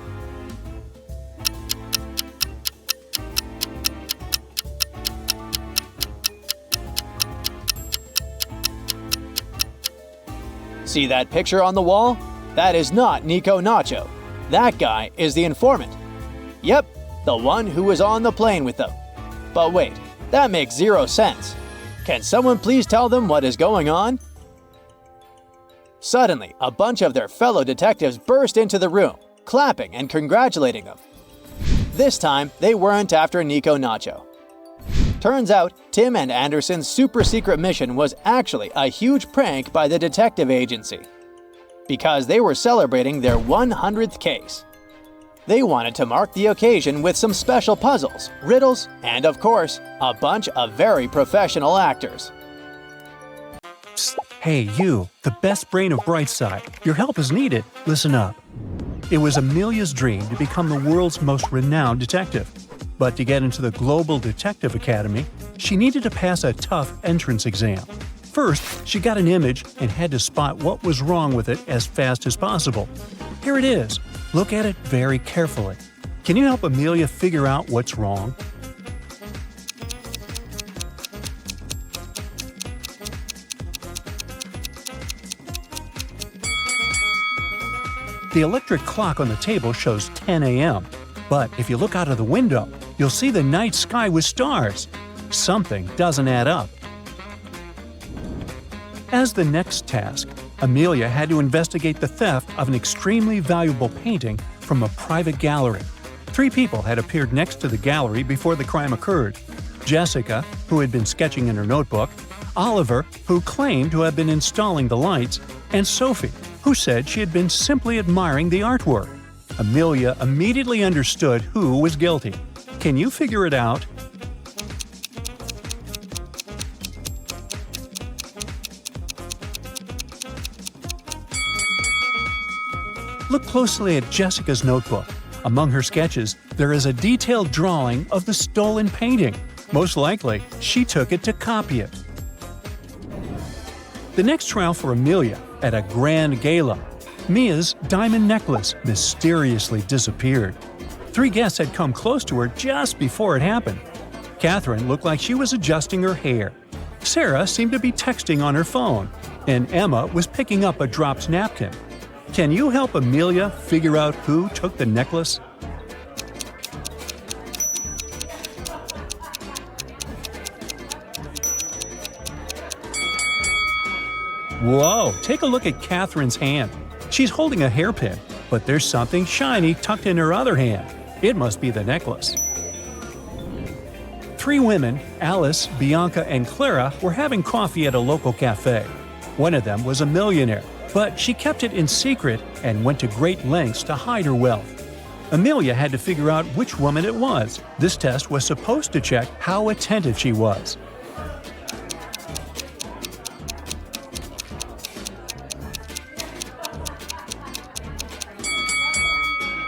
See that picture on the wall? That is not Nico Nacho. That guy is the informant. Yep, the one who was on the plane with them. But wait, that makes zero sense. Can someone please tell them what is going on? Suddenly, a bunch of their fellow detectives burst into the room, clapping and congratulating them. This time, they weren't after Nico Nacho. Turns out, Tim and Anderson's super-secret mission was actually a huge prank by the detective agency, because they were celebrating their 100th case. They wanted to mark the occasion with some special puzzles, riddles, and of course, a bunch of very professional actors. Psst. Hey, you, the best brain of Brightside. Your help is needed. Listen up. It was Amelia's dream to become the world's most renowned detective. But to get into the Global Detective Academy, she needed to pass a tough entrance exam. First, she got an image and had to spot what was wrong with it as fast as possible. Here it is. Look at it very carefully. Can you help Amelia figure out what's wrong? The electric clock on the table shows 10 a.m. But if you look out of the window, you'll see the night sky with stars. Something doesn't add up. As the next task, Amelia had to investigate the theft of an extremely valuable painting from a private gallery. 3 people had appeared next to the gallery before the crime occurred. Jessica, who had been sketching in her notebook, Oliver, who claimed to have been installing the lights, and Sophie, who said she had been simply admiring the artwork. Amelia immediately understood who was guilty. Can you figure it out? Look closely at Jessica's notebook. Among her sketches, there is a detailed drawing of the stolen painting. Most likely, she took it to copy it. The next trial for Amelia, at a grand gala, Mia's diamond necklace mysteriously disappeared. 3 guests had come close to her just before it happened. Catherine looked like she was adjusting her hair. Sarah seemed to be texting on her phone, and Emma was picking up a dropped napkin. Can you help Amelia figure out who took the necklace? Whoa, take a look at Catherine's hand. She's holding a hairpin, but there's something shiny tucked in her other hand. It must be the necklace. 3 women, Alice, Bianca, and Clara, were having coffee at a local cafe. One of them was a millionaire, but she kept it in secret and went to great lengths to hide her wealth. Amelia had to figure out which woman it was. This test was supposed to check how attentive she was.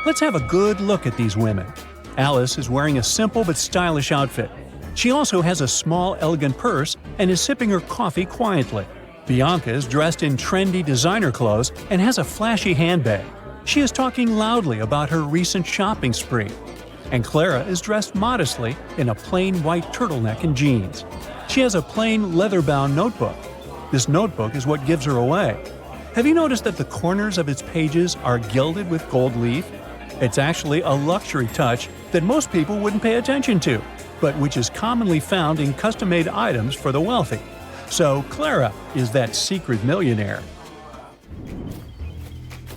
Let's have a good look at these women. Alice is wearing a simple but stylish outfit. She also has a small, elegant purse and is sipping her coffee quietly. Bianca is dressed in trendy designer clothes and has a flashy handbag. She is talking loudly about her recent shopping spree. And Clara is dressed modestly in a plain white turtleneck and jeans. She has a plain leather-bound notebook. This notebook is what gives her away. Have you noticed that the corners of its pages are gilded with gold leaf? It's actually a luxury touch that most people wouldn't pay attention to. but which is commonly found in custom-made items for the wealthy. So Clara is that secret millionaire.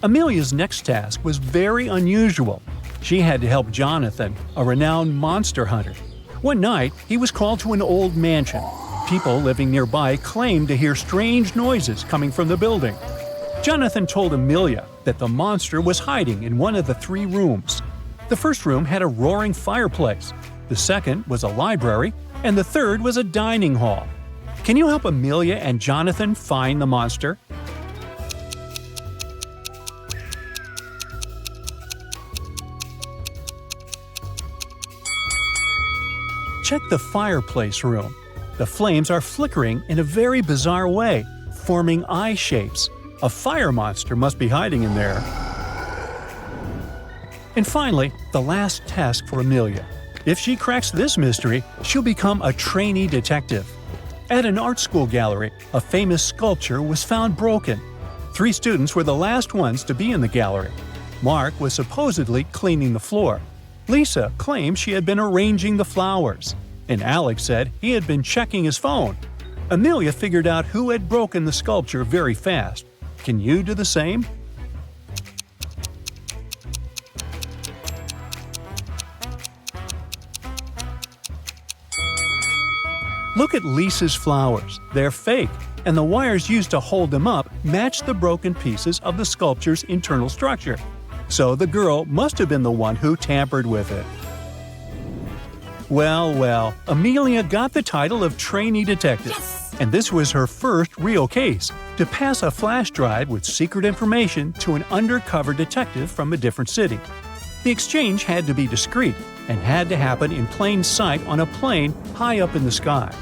Amelia's next task was very unusual. She had to help Jonathan, a renowned monster hunter. One night, he was called to an old mansion. People living nearby claimed to hear strange noises coming from the building. Jonathan told Amelia that the monster was hiding in one of the 3 rooms. The first room had a roaring fireplace, the second was a library, and the third was a dining hall. Can you help Amelia and Jonathan find the monster? Check the fireplace room. The flames are flickering in a very bizarre way, forming eye shapes. A fire monster must be hiding in there. And finally, the last task for Amelia. If she cracks this mystery, she'll become a trainee detective. At an art school gallery, a famous sculpture was found broken. 3 students were the last ones to be in the gallery. Mark was supposedly cleaning the floor. Lisa claimed she had been arranging the flowers. And Alex said he had been checking his phone. Amelia figured out who had broken the sculpture very fast. Can you do the same? Look at Lisa's flowers. They're fake, and the wires used to hold them up match the broken pieces of the sculpture's internal structure. So the girl must have been the one who tampered with it. Well, Amelia got the title of trainee detective. Yes! And this was her first real case, to pass a flash drive with secret information to an undercover detective from a different city. The exchange had to be discreet and had to happen in plain sight on a plane high up in the sky.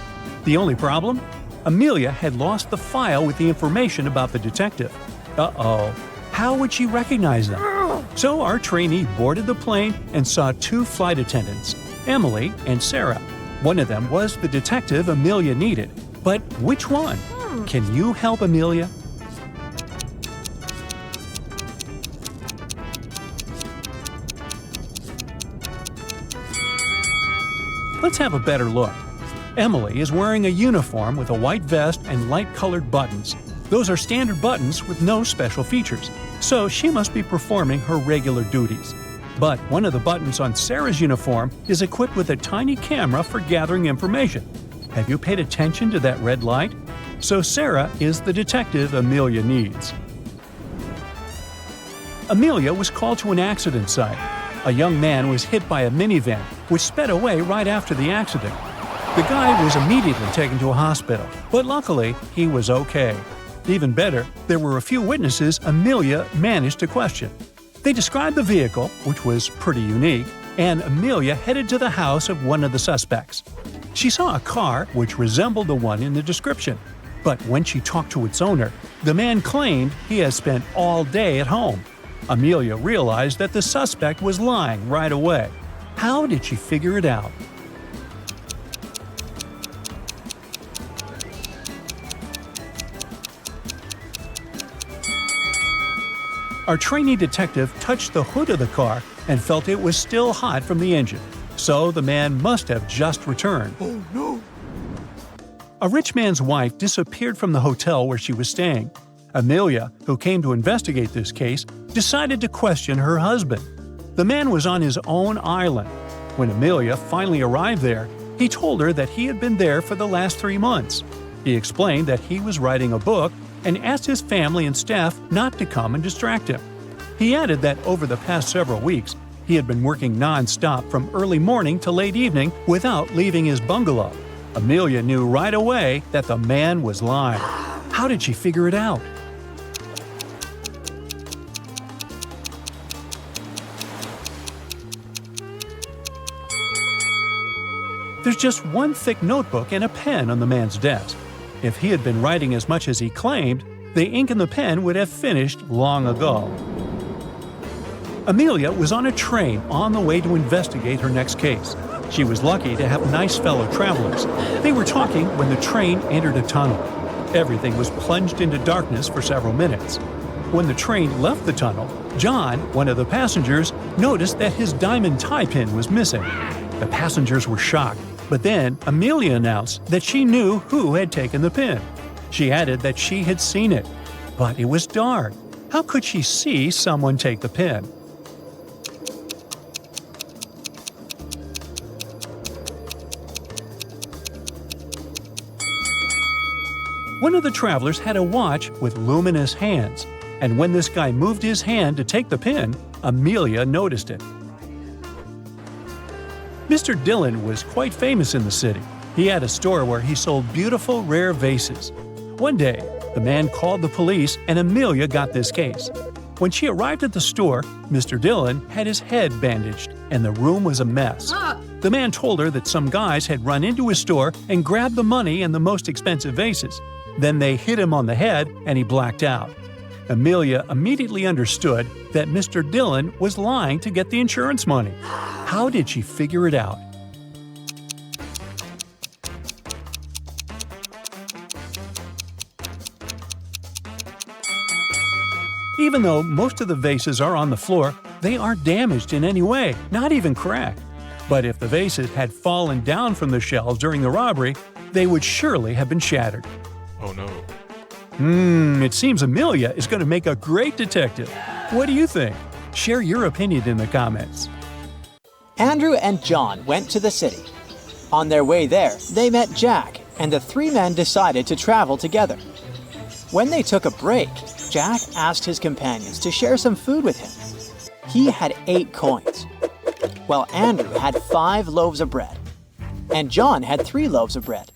The only problem? Amelia had lost the file with the information about the detective. Uh-oh. How would she recognize them? So our trainee boarded the plane and saw 2 flight attendants, Emily and Sarah. One of them was the detective Amelia needed. But which one? Can you help Amelia? Let's have a better look. Emily is wearing a uniform with a white vest and light-colored buttons. Those are standard buttons with no special features, so she must be performing her regular duties. But one of the buttons on Sarah's uniform is equipped with a tiny camera for gathering information. Have you paid attention to that red light? So Sarah is the detective Amelia needs. Amelia was called to an accident site. A young man was hit by a minivan, which sped away right after the accident. The guy was immediately taken to a hospital, but luckily he was okay. Even better, there were a few witnesses Amelia managed to question. They described the vehicle, which was pretty unique, and Amelia headed to the house of one of the suspects. She saw a car which resembled the one in the description, but when she talked to its owner, the man claimed he had spent all day at home. Amelia realized that the suspect was lying right away. How did she figure it out? Our trainee detective touched the hood of the car and felt it was still hot from the engine. So the man must have just returned. Oh no! A rich man's wife disappeared from the hotel where she was staying. Amelia, who came to investigate this case, decided to question her husband. The man was on his own island. When Amelia finally arrived there, he told her that he had been there for the last 3 months. He explained that he was writing a book and asked his family and staff not to come and distract him. He added that over the past several weeks, he had been working non-stop from early morning to late evening without leaving his bungalow. Amelia knew right away that the man was lying. How did she figure it out? There's just one thick notebook and a pen on the man's desk. If he had been writing as much as he claimed, the ink in the pen would have finished long ago. Amelia was on a train on the way to investigate her next case. She was lucky to have nice fellow travelers. They were talking when the train entered a tunnel. Everything was plunged into darkness for several minutes. When the train left the tunnel, John, one of the passengers, noticed that his diamond tie pin was missing. The passengers were shocked. But then Amelia announced that she knew who had taken the pin. She added that she had seen it, but it was dark. How could she see someone take the pin? One of the travelers had a watch with luminous hands, and when this guy moved his hand to take the pin, Amelia noticed it. Mr. Dillon was quite famous in the city. He had a store where he sold beautiful, rare vases. One day, the man called the police and Amelia got this case. When she arrived at the store, Mr. Dillon had his head bandaged and the room was a mess. The man told her that some guys had run into his store and grabbed the money and the most expensive vases. Then they hit him on the head and he blacked out. Amelia immediately understood that Mr. Dillon was lying to get the insurance money. How did she figure it out? Even though most of the vases are on the floor, they aren't damaged in any way, not even cracked. But if the vases had fallen down from the shelves during the robbery, they would surely have been shattered. Oh no. It seems Amelia is going to make a great detective. What do you think? Share your opinion in the comments. Andrew and John went to the city. On their way there, they met Jack, and the three men decided to travel together. When they took a break, Jack asked his companions to share some food with him. He had 8 coins, while Andrew had 5 loaves of bread, and John had 3 loaves of bread.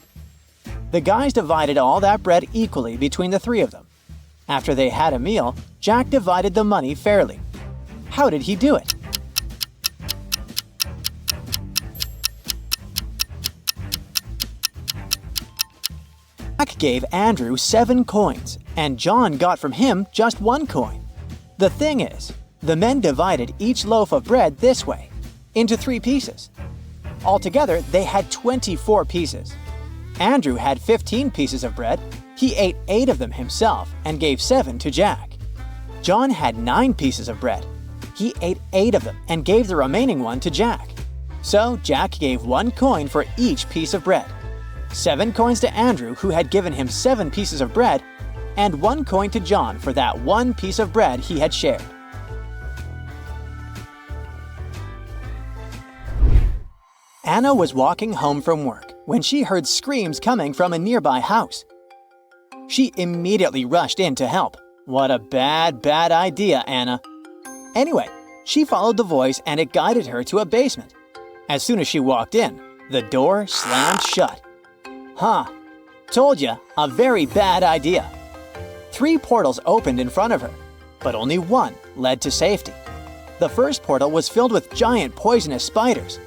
The guys divided all that bread equally between the 3 of them. After they had a meal, Jack divided the money fairly. How did he do it? Jack gave Andrew 7 coins, and John got from him just 1 coin. The thing is, the men divided each loaf of bread this way, into 3 pieces. Altogether, they had 24 pieces. Andrew had 15 pieces of bread. He ate 8 of them himself and gave 7 to Jack. John had 9 pieces of bread. He ate 8 of them and gave the remaining one to Jack. So Jack gave 1 coin for each piece of bread. 7 coins to Andrew, who had given him 7 pieces of bread, and 1 coin to John for that 1 piece of bread he had shared. Anna was walking home from work when she heard screams coming from a nearby house. She immediately rushed in to help. What a bad idea, Anna. Anyway, she followed the voice and it guided her to a basement. As soon as she walked in, the door slammed shut. Told ya, a very bad idea. 3 portals opened in front of her, but only one led to safety. The first portal was filled with giant poisonous spiders.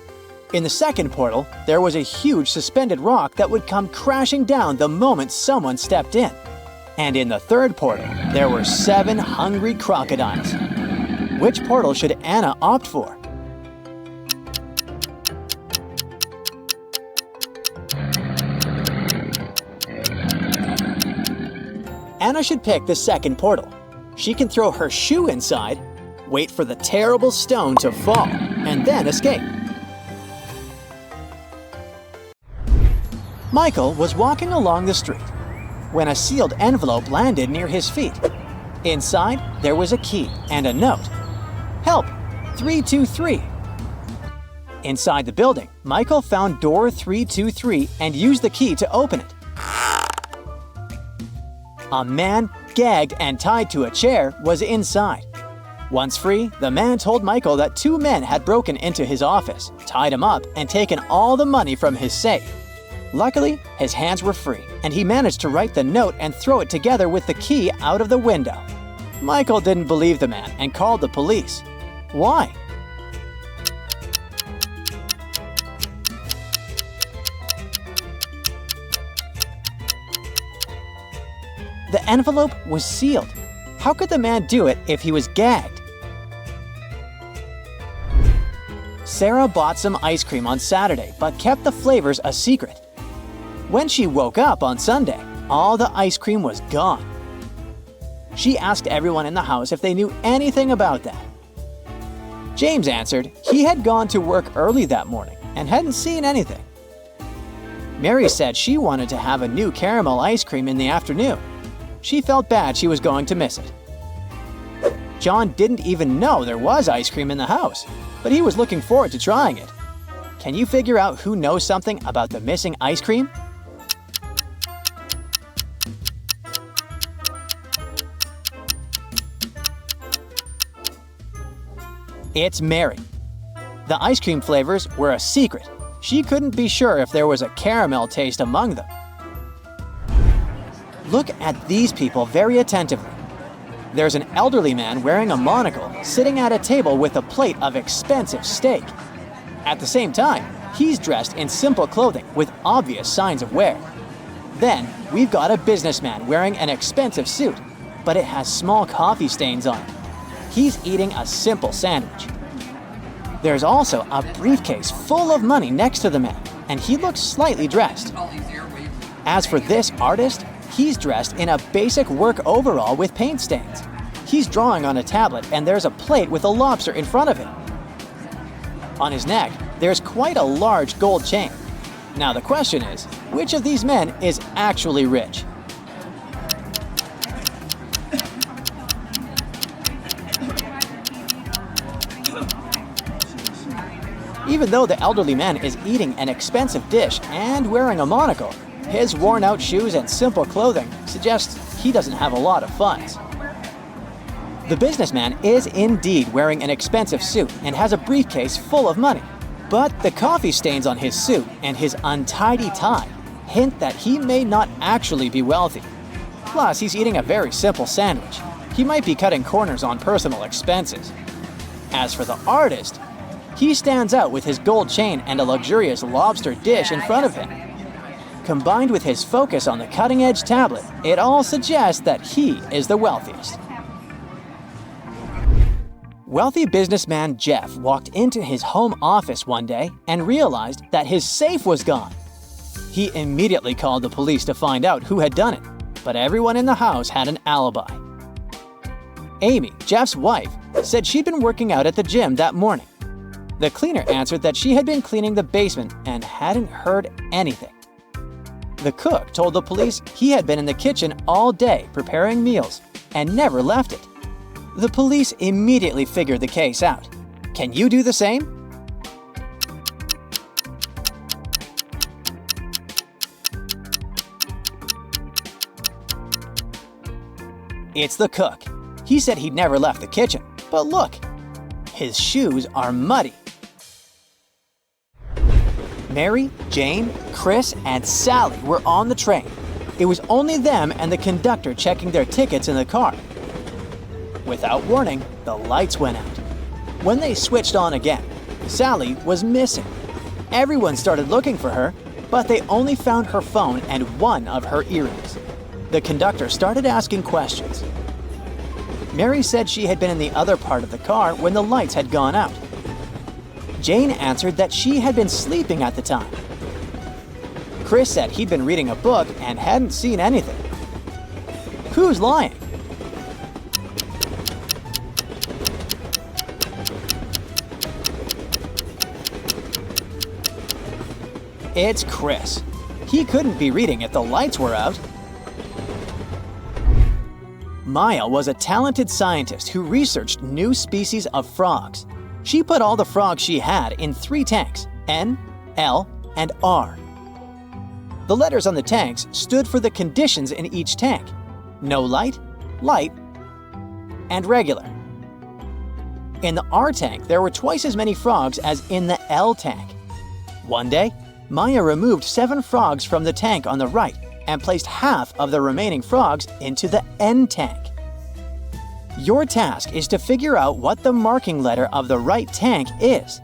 In the second portal, there was a huge suspended rock that would come crashing down the moment someone stepped in. And in the third portal, there were 7 hungry crocodiles. Which portal should Anna opt for? Anna should pick the second portal. She can throw her shoe inside, wait for the terrible stone to fall, and then escape. Michael was walking along the street when a sealed envelope landed near his feet. Inside, there was a key and a note. Help! 323. Inside the building, Michael found door 323 and used the key to open it. A man, gagged and tied to a chair, was inside. Once free, the man told Michael that 2 men had broken into his office, tied him up, and taken all the money from his safe. Luckily, his hands were free, and he managed to write the note and throw it together with the key out of the window. Michael didn't believe the man and called the police. Why? The envelope was sealed. How could the man do it if he was gagged? Sarah bought some ice cream on Saturday but kept the flavors a secret. When she woke up on Sunday, all the ice cream was gone. She asked everyone in the house if they knew anything about that. James answered he had gone to work early that morning and hadn't seen anything. Mary said she wanted to have a new caramel ice cream in the afternoon. She felt bad she was going to miss it. John didn't even know there was ice cream in the house, but he was looking forward to trying it. Can you figure out who knows something about the missing ice cream? It's Mary. The ice cream flavors were a secret. She couldn't be sure if there was a caramel taste among them. Look at these people very attentively. There's an elderly man wearing a monocle sitting at a table with a plate of expensive steak. At the same time, he's dressed in simple clothing with obvious signs of wear. Then, we've got a businessman wearing an expensive suit, but it has small coffee stains on it. He's eating a simple sandwich. There's also a briefcase full of money next to the man, and he looks slightly dressed. As for this artist, he's dressed in a basic work overall with paint stains. He's drawing on a tablet, and there's a plate with a lobster in front of him. On his neck, there's quite a large gold chain. Now the question is, which of these men is actually rich? Even though the elderly man is eating an expensive dish and wearing a monocle, his worn-out shoes and simple clothing suggest he doesn't have a lot of funds. The businessman is indeed wearing an expensive suit and has a briefcase full of money. But the coffee stains on his suit and his untidy tie hint that he may not actually be wealthy. Plus, he's eating a very simple sandwich. He might be cutting corners on personal expenses. As for the artist, he stands out with his gold chain and a luxurious lobster dish in front of him. Combined with his focus on the cutting-edge tablet, it all suggests that he is the wealthiest. Wealthy businessman Jeff walked into his home office one day and realized that his safe was gone. He immediately called the police to find out who had done it, but everyone in the house had an alibi. Amy, Jeff's wife, said she'd been working out at the gym that morning. The cleaner answered that she had been cleaning the basement and hadn't heard anything. The cook told the police he had been in the kitchen all day preparing meals and never left it. The police immediately figured the case out. Can you do the same? It's the cook. He said he'd never left the kitchen, but look, his shoes are muddy. Mary, Jane, Chris, and Sally were on the train. It was only them and the conductor checking their tickets in the car. Without warning, the lights went out. When they switched on again, Sally was missing. Everyone started looking for her, but they only found her phone and one of her earrings. The conductor started asking questions. Mary said she had been in the other part of the car when the lights had gone out. Jane answered that she had been sleeping at the time. Chris said he'd been reading a book and hadn't seen anything. Who's lying? It's Chris. He couldn't be reading if the lights were out. Maya was a talented scientist who researched new species of frogs. She put all the frogs she had in 3 tanks, N, L, and R. The letters on the tanks stood for the conditions in each tank: no light, light, and regular. In the R tank, there were twice as many frogs as in the L tank. One day, Maya removed 7 frogs from the tank on the right and placed half of the remaining frogs into the N tank. Your task is to figure out what the marking letter of the right tank is.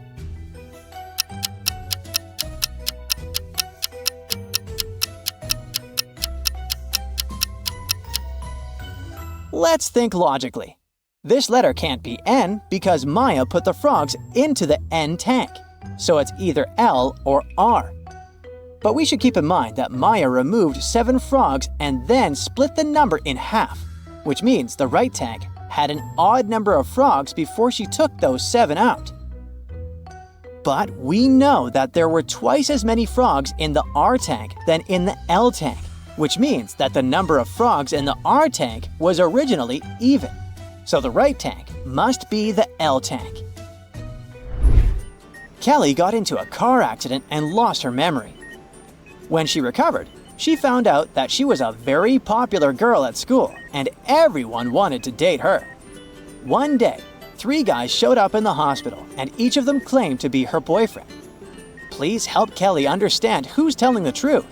Let's think logically. This letter can't be N because Maya put the frogs into the N tank, so it's either L or R. But we should keep in mind that Maya removed 7 frogs and then split the number in half, which means the right tank had an odd number of frogs before she took those 7 out. But we know that there were twice as many frogs in the R tank than in the L tank, which means that the number of frogs in the R tank was originally even. So the right tank must be the L tank. Kelly got into a car accident and lost her memory. When she recovered, she found out that she was a very popular girl at school and everyone wanted to date her. One day, 3 guys showed up in the hospital and each of them claimed to be her boyfriend. Please help Kelly understand who's telling the truth.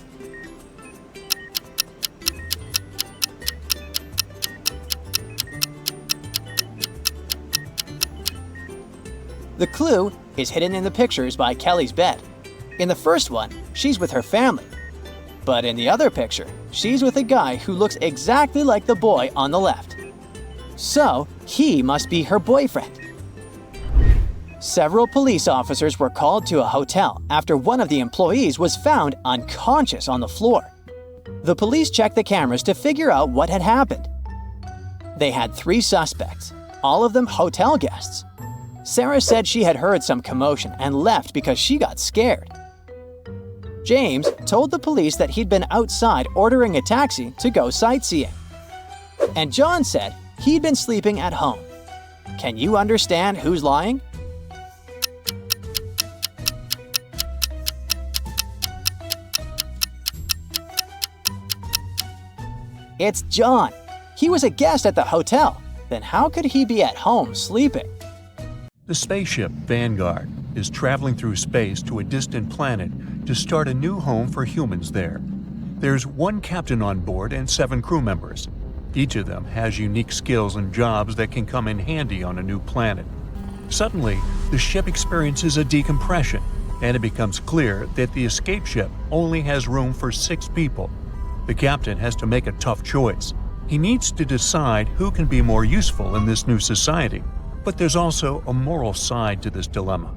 The clue is hidden in the pictures by Kelly's bed. In the first one, she's with her family. But in the other picture, she's with a guy who looks exactly like the boy on the left. So, he must be her boyfriend. Several police officers were called to a hotel after one of the employees was found unconscious on the floor. The police checked the cameras to figure out what had happened. They had 3 suspects, all of them hotel guests. Sarah said she had heard some commotion and left because she got scared. James told the police that he'd been outside ordering a taxi to go sightseeing. And John said he'd been sleeping at home. Can you understand who's lying? It's John. He was a guest at the hotel. Then how could he be at home sleeping? The spaceship Vanguard is traveling through space to a distant planet to start a new home for humans there. There's 1 captain on board and 7 crew members. Each of them has unique skills and jobs that can come in handy on a new planet. Suddenly, the ship experiences a decompression, and it becomes clear that the escape ship only has room for 6 people. The captain has to make a tough choice. He needs to decide who can be more useful in this new society. But there's also a moral side to this dilemma.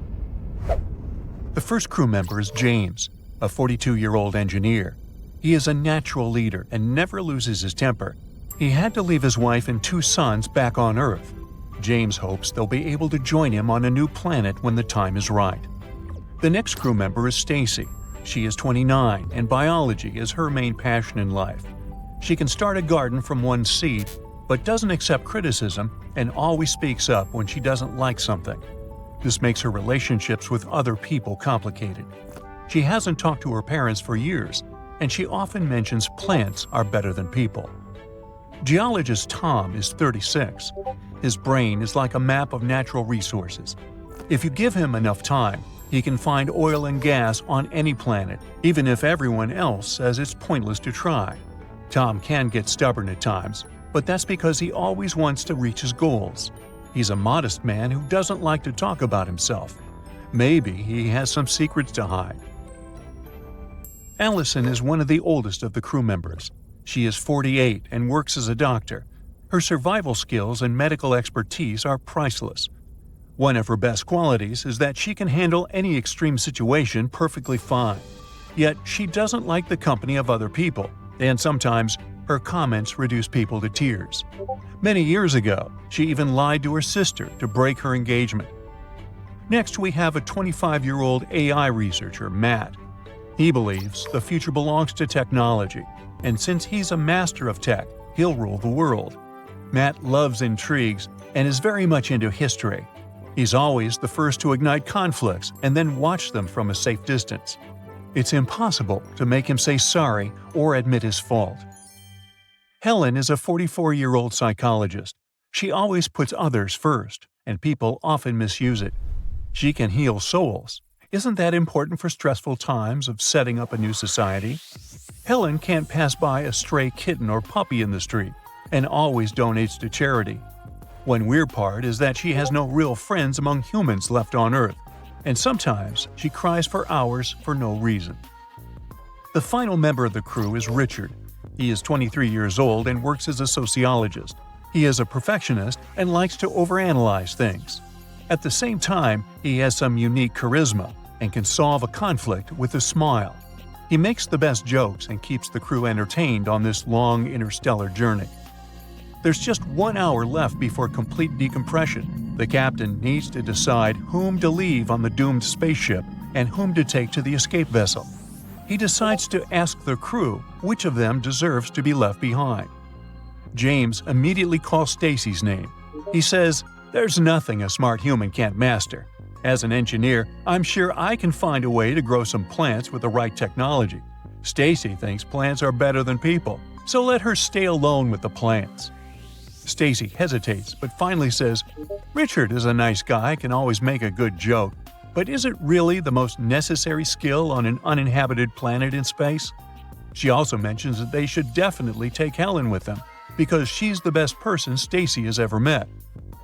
The first crew member is James, a 42-year-old engineer. He is a natural leader and never loses his temper. He had to leave his wife and 2 sons back on Earth. James hopes they'll be able to join him on a new planet when the time is right. The next crew member is Stacy. She is 29 and biology is her main passion in life. She can start a garden from 1 seed, but doesn't accept criticism and always speaks up when she doesn't like something. This makes her relationships with other people complicated. She hasn't talked to her parents for years, and she often mentions plants are better than people. Geologist Tom is 36. His brain is like a map of natural resources. If you give him enough time, he can find oil and gas on any planet, even if everyone else says it's pointless to try. Tom can get stubborn at times, but that's because he always wants to reach his goals. He's a modest man who doesn't like to talk about himself. Maybe he has some secrets to hide. Allison is one of the oldest of the crew members. She is 48 and works as a doctor. Her survival skills and medical expertise are priceless. One of her best qualities is that she can handle any extreme situation perfectly fine. Yet she doesn't like the company of other people, and sometimes her comments reduce people to tears. Many years ago, she even lied to her sister to break her engagement. Next, we have a 25-year-old AI researcher, Matt. He believes the future belongs to technology, and since he's a master of tech, he'll rule the world. Matt loves intrigues and is very much into history. He's always the first to ignite conflicts and then watch them from a safe distance. It's impossible to make him say sorry or admit his fault. Helen is a 44-year-old psychologist. She always puts others first, and people often misuse it. She can heal souls. Isn't that important for stressful times of setting up a new society? Helen can't pass by a stray kitten or puppy in the street, and always donates to charity. One weird part is that she has no real friends among humans left on Earth, and sometimes she cries for hours for no reason. The final member of the crew is Richard. He is 23 years old and works as a sociologist. He is a perfectionist and likes to overanalyze things. At the same time, he has some unique charisma and can solve a conflict with a smile. He makes the best jokes and keeps the crew entertained on this long interstellar journey. There's just 1 hour left before complete decompression. The captain needs to decide whom to leave on the doomed spaceship and whom to take to the escape vessel. He decides to ask the crew which of them deserves to be left behind. James immediately calls Stacy's name. He says, "There's nothing a smart human can't master. As an engineer, I'm sure I can find a way to grow some plants with the right technology. Stacy thinks plants are better than people, so let her stay alone with the plants." Stacy hesitates, but finally says, "Richard is a nice guy, can always make a good joke, but is it really the most necessary skill on an uninhabited planet in space?" She also mentions that they should definitely take Helen with them, because she's the best person Stacy has ever met.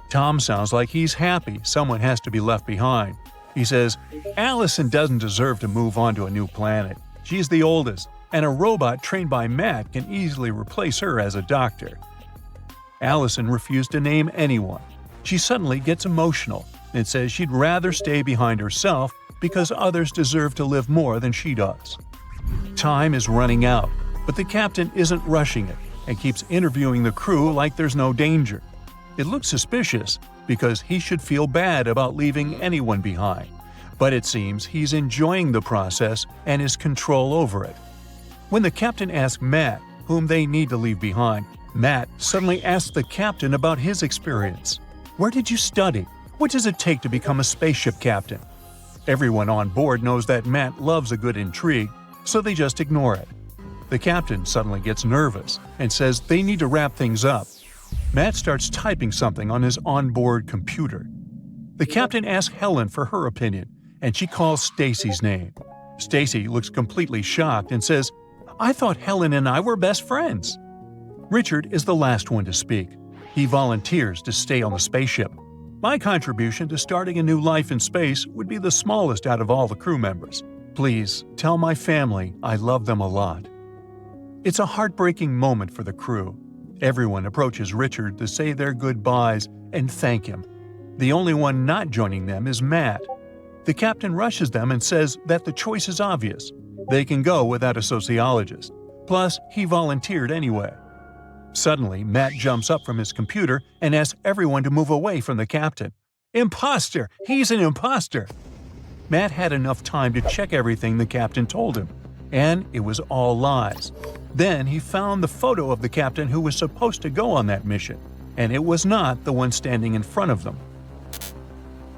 Tom sounds like he's happy someone has to be left behind. He says, "Allison doesn't deserve to move on to a new planet. She's the oldest, and a robot trained by Matt can easily replace her as a doctor." Allison refused to name anyone. She suddenly gets emotional and says she'd rather stay behind herself because others deserve to live more than she does. Time is running out, but the captain isn't rushing it and keeps interviewing the crew like there's no danger. It looks suspicious because he should feel bad about leaving anyone behind, but it seems he's enjoying the process and his control over it. When the captain asks Matt whom they need to leave behind, Matt suddenly asks the captain about his experience. "Where did you study? What does it take to become a spaceship captain?" Everyone on board knows that Matt loves a good intrigue, so they just ignore it. The captain suddenly gets nervous and says they need to wrap things up. Matt starts typing something on his onboard computer. The captain asks Helen for her opinion, and she calls Stacy's name. Stacy looks completely shocked and says, "I thought Helen and I were best friends." Richard is the last one to speak. He volunteers to stay on the spaceship. "My contribution to starting a new life in space would be the smallest out of all the crew members. Please tell my family I love them a lot." It's a heartbreaking moment for the crew. Everyone approaches Richard to say their goodbyes and thank him. The only one not joining them is Matt. The captain rushes them and says that the choice is obvious. They can go without a sociologist. Plus, he volunteered anyway. Suddenly, Matt jumps up from his computer and asks everyone to move away from the captain. "Imposter! He's an imposter!" Matt had enough time to check everything the captain told him, and it was all lies. Then he found the photo of the captain who was supposed to go on that mission, and it was not the one standing in front of them.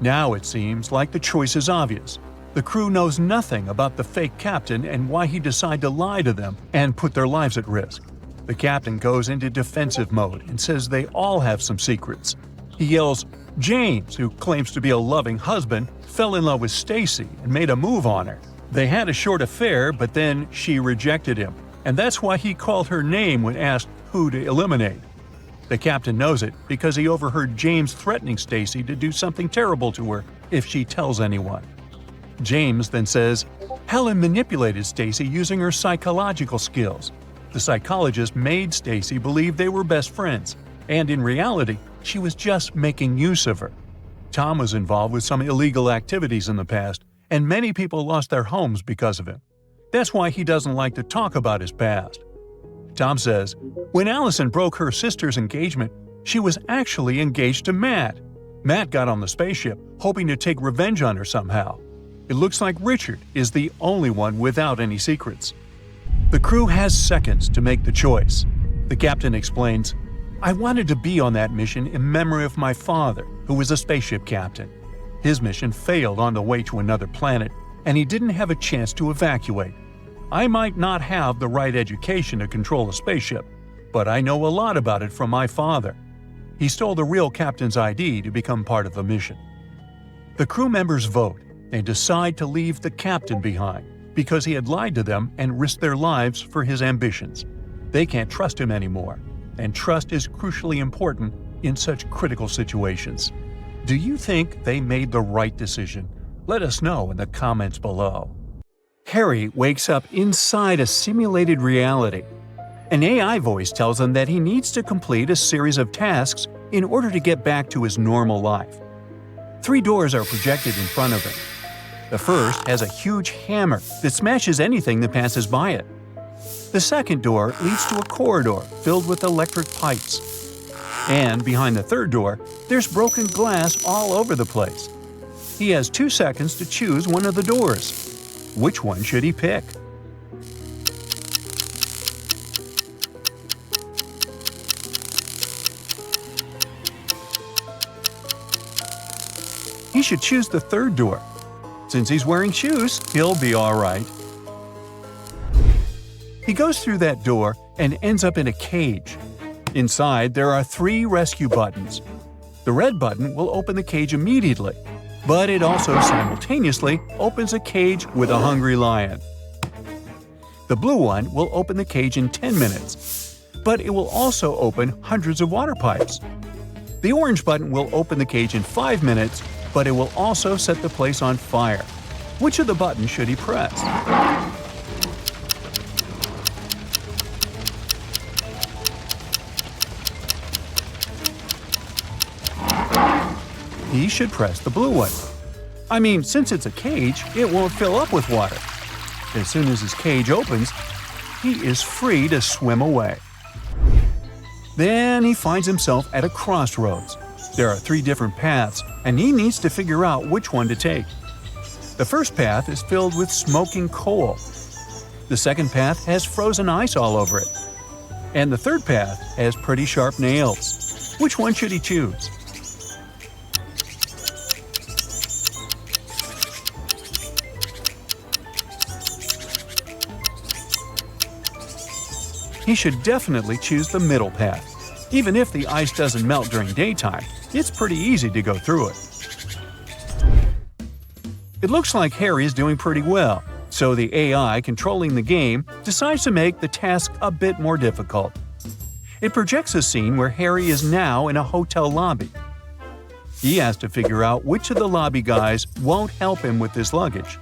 Now it seems like the choice is obvious. The crew knows nothing about the fake captain and why he decided to lie to them and put their lives at risk. The captain goes into defensive mode and says they all have some secrets. He yells, "James, who claims to be a loving husband, fell in love with Stacy and made a move on her. They had a short affair, but then she rejected him, and that's why he called her name when asked who to eliminate." The captain knows it because he overheard James threatening Stacy to do something terrible to her if she tells anyone. James then says, "Helen manipulated Stacy using her psychological skills. The psychologist made Stacy believe they were best friends, and in reality, she was just making use of her." Tom was involved with some illegal activities in the past, and many people lost their homes because of him. That's why he doesn't like to talk about his past. Tom says, when Allison broke her sister's engagement, she was actually engaged to Matt. Matt got on the spaceship, hoping to take revenge on her somehow. It looks like Richard is the only one without any secrets. The crew has seconds to make the choice. The captain explains, "I wanted to be on that mission in memory of my father, who was a spaceship captain. His mission failed on the way to another planet, and he didn't have a chance to evacuate. I might not have the right education to control a spaceship, but I know a lot about it from my father. He stole the real captain's ID to become part of the mission." The crew members vote and decide to leave the captain behind because he had lied to them and risked their lives for his ambitions. They can't trust him anymore, and trust is crucially important in such critical situations. Do you think they made the right decision? Let us know in the comments below. Harry wakes up inside a simulated reality. An AI voice tells him that he needs to complete a series of tasks in order to get back to his normal life. 3 doors are projected in front of him. The first has a huge hammer that smashes anything that passes by it. The second door leads to a corridor filled with electric pipes. And behind the third door, there's broken glass all over the place. He has 2 seconds to choose one of the doors. Which one should he pick? He should choose the third door. Since he's wearing shoes, he'll be all right. He goes through that door and ends up in a cage. Inside, there are 3 rescue buttons. The red button will open the cage immediately, but it also simultaneously opens a cage with a hungry lion. The blue one will open the cage in 10 minutes, but it will also open hundreds of water pipes. The orange button will open the cage in 5 minutes, but it will also set the place on fire. Which of the buttons should he press? He should press the blue one. I mean, since it's a cage, it won't fill up with water. As soon as his cage opens, he is free to swim away. Then he finds himself at a crossroads. There are 3 different paths, and he needs to figure out which one to take. The first path is filled with smoking coal. The second path has frozen ice all over it. And the third path has pretty sharp nails. Which one should he choose? He should definitely choose the middle path. Even if the ice doesn't melt during daytime, it's pretty easy to go through it. It looks like Harry is doing pretty well, so the AI controlling the game decides to make the task a bit more difficult. It projects a scene where Harry is now in a hotel lobby. He has to figure out which of the lobby guys won't help him with his luggage.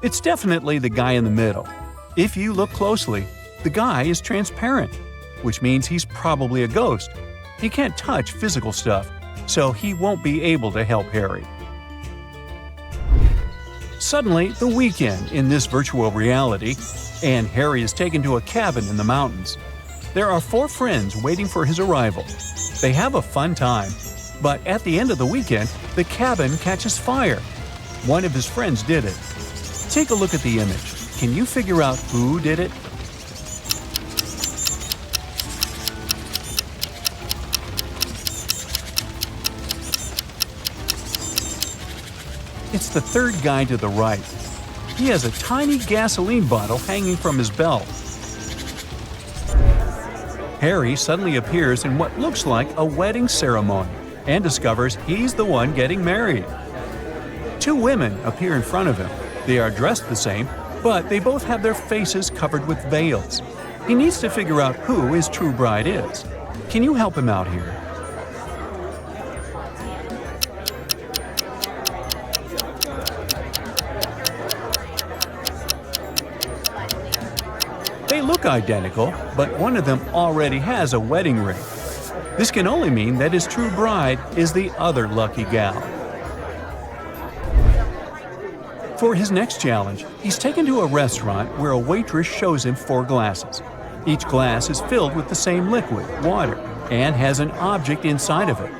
It's definitely the guy in the middle. If you look closely, the guy is transparent, which means he's probably a ghost. He can't touch physical stuff, so he won't be able to help Harry. Suddenly, the weekend in this virtual reality, and Harry is taken to a cabin in the mountains. There are 4 friends waiting for his arrival. They have a fun time, but at the end of the weekend, the cabin catches fire. One of his friends did it. Take a look at the image. Can you figure out who did it? It's the third guy to the right. He has a tiny gasoline bottle hanging from his belt. Harry suddenly appears in what looks like a wedding ceremony and discovers he's the one getting married. 2 women appear in front of him. They are dressed the same, but they both have their faces covered with veils. He needs to figure out who his true bride is. Can you help him out here? They look identical, but one of them already has a wedding ring. This can only mean that his true bride is the other lucky gal. For his next challenge, he's taken to a restaurant where a waitress shows him 4 glasses. Each glass is filled with the same liquid, water, and has an object inside of it.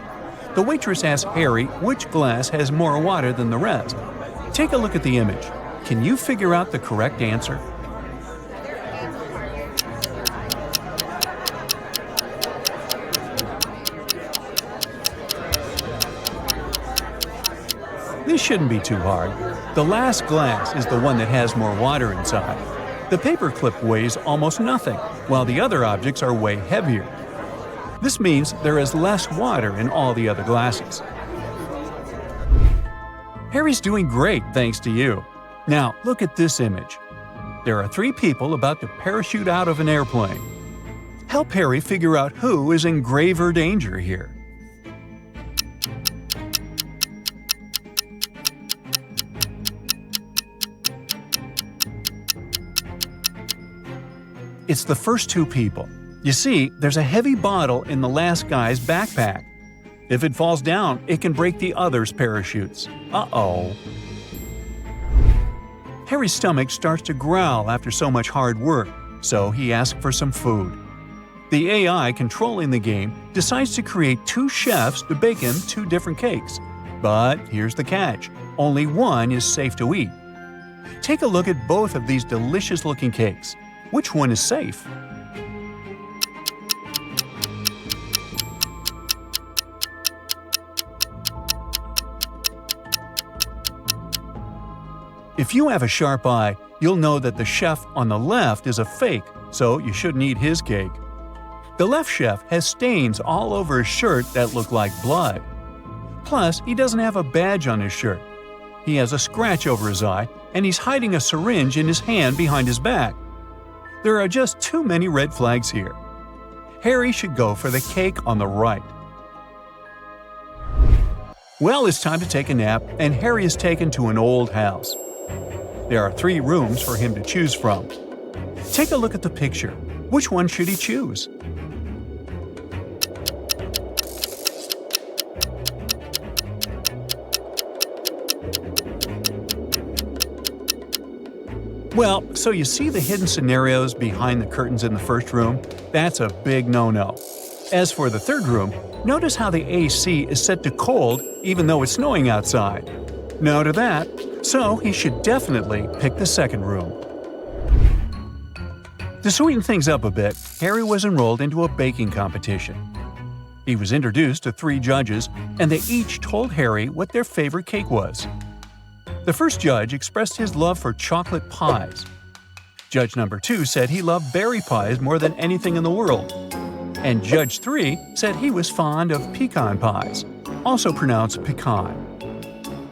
The waitress asks Harry which glass has more water than the rest. Take a look at the image. Can you figure out the correct answer? This shouldn't be too hard. The last glass is the one that has more water inside. The paperclip weighs almost nothing, while the other objects are way heavier. This means there is less water in all the other glasses. Harry's doing great thanks to you. Now, look at this image. There are 3 people about to parachute out of an airplane. Help Harry figure out who is in graver danger here. It's the first 2 people. You see, there's a heavy bottle in the last guy's backpack. If it falls down, it can break the other's parachutes. Uh-oh. Harry's stomach starts to growl after so much hard work, so he asks for some food. The AI controlling the game decides to create 2 chefs to bake him 2 different cakes. But here's the catch: only one is safe to eat. Take a look at both of these delicious-looking cakes. Which one is safe? If you have a sharp eye, you'll know that the chef on the left is a fake, so you shouldn't eat his cake. The left chef has stains all over his shirt that look like blood. Plus, he doesn't have a badge on his shirt. He has a scratch over his eye, and he's hiding a syringe in his hand behind his back. There are just too many red flags here. Harry should go for the cake on the right. Well, it's time to take a nap, and Harry is taken to an old house. There are 3 rooms for him to choose from. Take a look at the picture. Which one should he choose? Well, so you see the hidden scenarios behind the curtains in the first room? That's a big no-no. As for the third room, notice how the AC is set to cold even though it's snowing outside. No to that, so he should definitely pick the second room. To sweeten things up a bit, Harry was enrolled into a baking competition. He was introduced to 3 judges, and they each told Harry what their favorite cake was. The first judge expressed his love for chocolate pies. Judge number 2 said he loved berry pies more than anything in the world. And Judge 3 said he was fond of pecan pies, also pronounced pecan.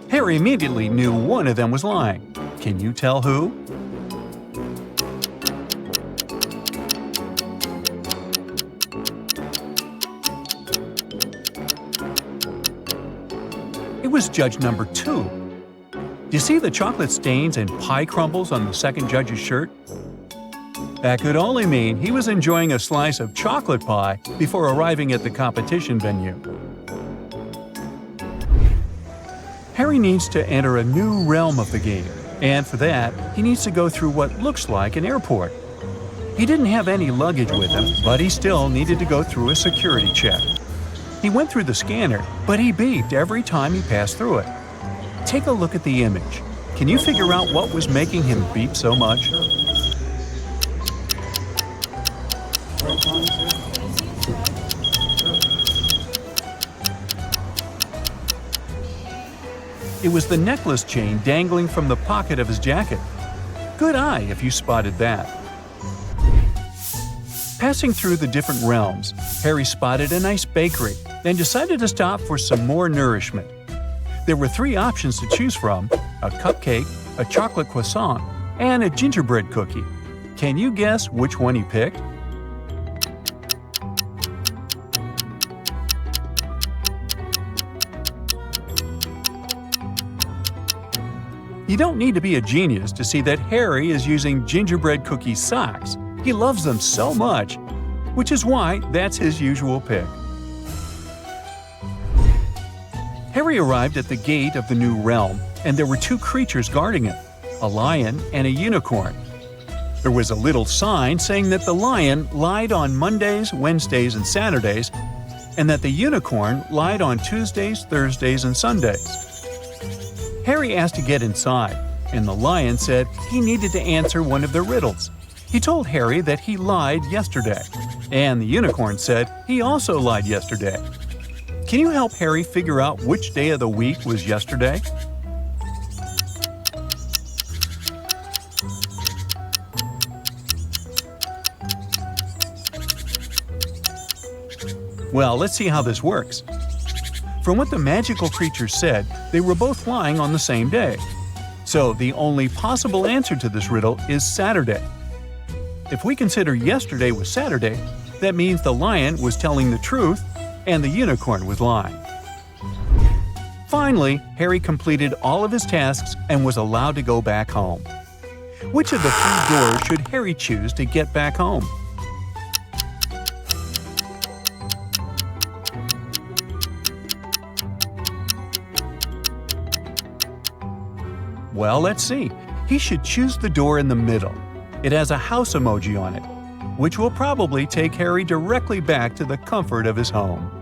Harry immediately knew one of them was lying. Can you tell who? It was judge number 2. Do you see the chocolate stains and pie crumbles on the second judge's shirt? That could only mean he was enjoying a slice of chocolate pie before arriving at the competition venue. Harry needs to enter a new realm of the game, and for that, he needs to go through what looks like an airport. He didn't have any luggage with him, but he still needed to go through a security check. He went through the scanner, but he beeped every time he passed through it. Take a look at the image. Can you figure out what was making him beep so much? It was the necklace chain dangling from the pocket of his jacket. Good eye if you spotted that. Passing through the different realms, Harry spotted a nice bakery, then decided to stop for some more nourishment. There were 3 options to choose from: a cupcake, a chocolate croissant, and a gingerbread cookie. Can you guess which one he picked? You don't need to be a genius to see that Harry is using gingerbread cookie socks. He loves them so much, which is why that's his usual pick. Harry arrived at the gate of the new realm, and there were 2 creatures guarding him, a lion and a unicorn. There was a little sign saying that the lion lied on Mondays, Wednesdays, and Saturdays, and that the unicorn lied on Tuesdays, Thursdays, and Sundays. Harry asked to get inside, and the lion said he needed to answer one of the riddles. He told Harry that he lied yesterday, and the unicorn said he also lied yesterday. Can you help Harry figure out which day of the week was yesterday? Well, let's see how this works. From what the magical creature said, they were both lying on the same day. So the only possible answer to this riddle is Saturday. If we consider yesterday was Saturday, that means the lion was telling the truth and the unicorn was lying. Finally, Harry completed all of his tasks and was allowed to go back home. Which of the 3 doors should Harry choose to get back home? Well, let's see. He should choose the door in the middle. It has a house emoji on it, which will probably take Harry directly back to the comfort of his home.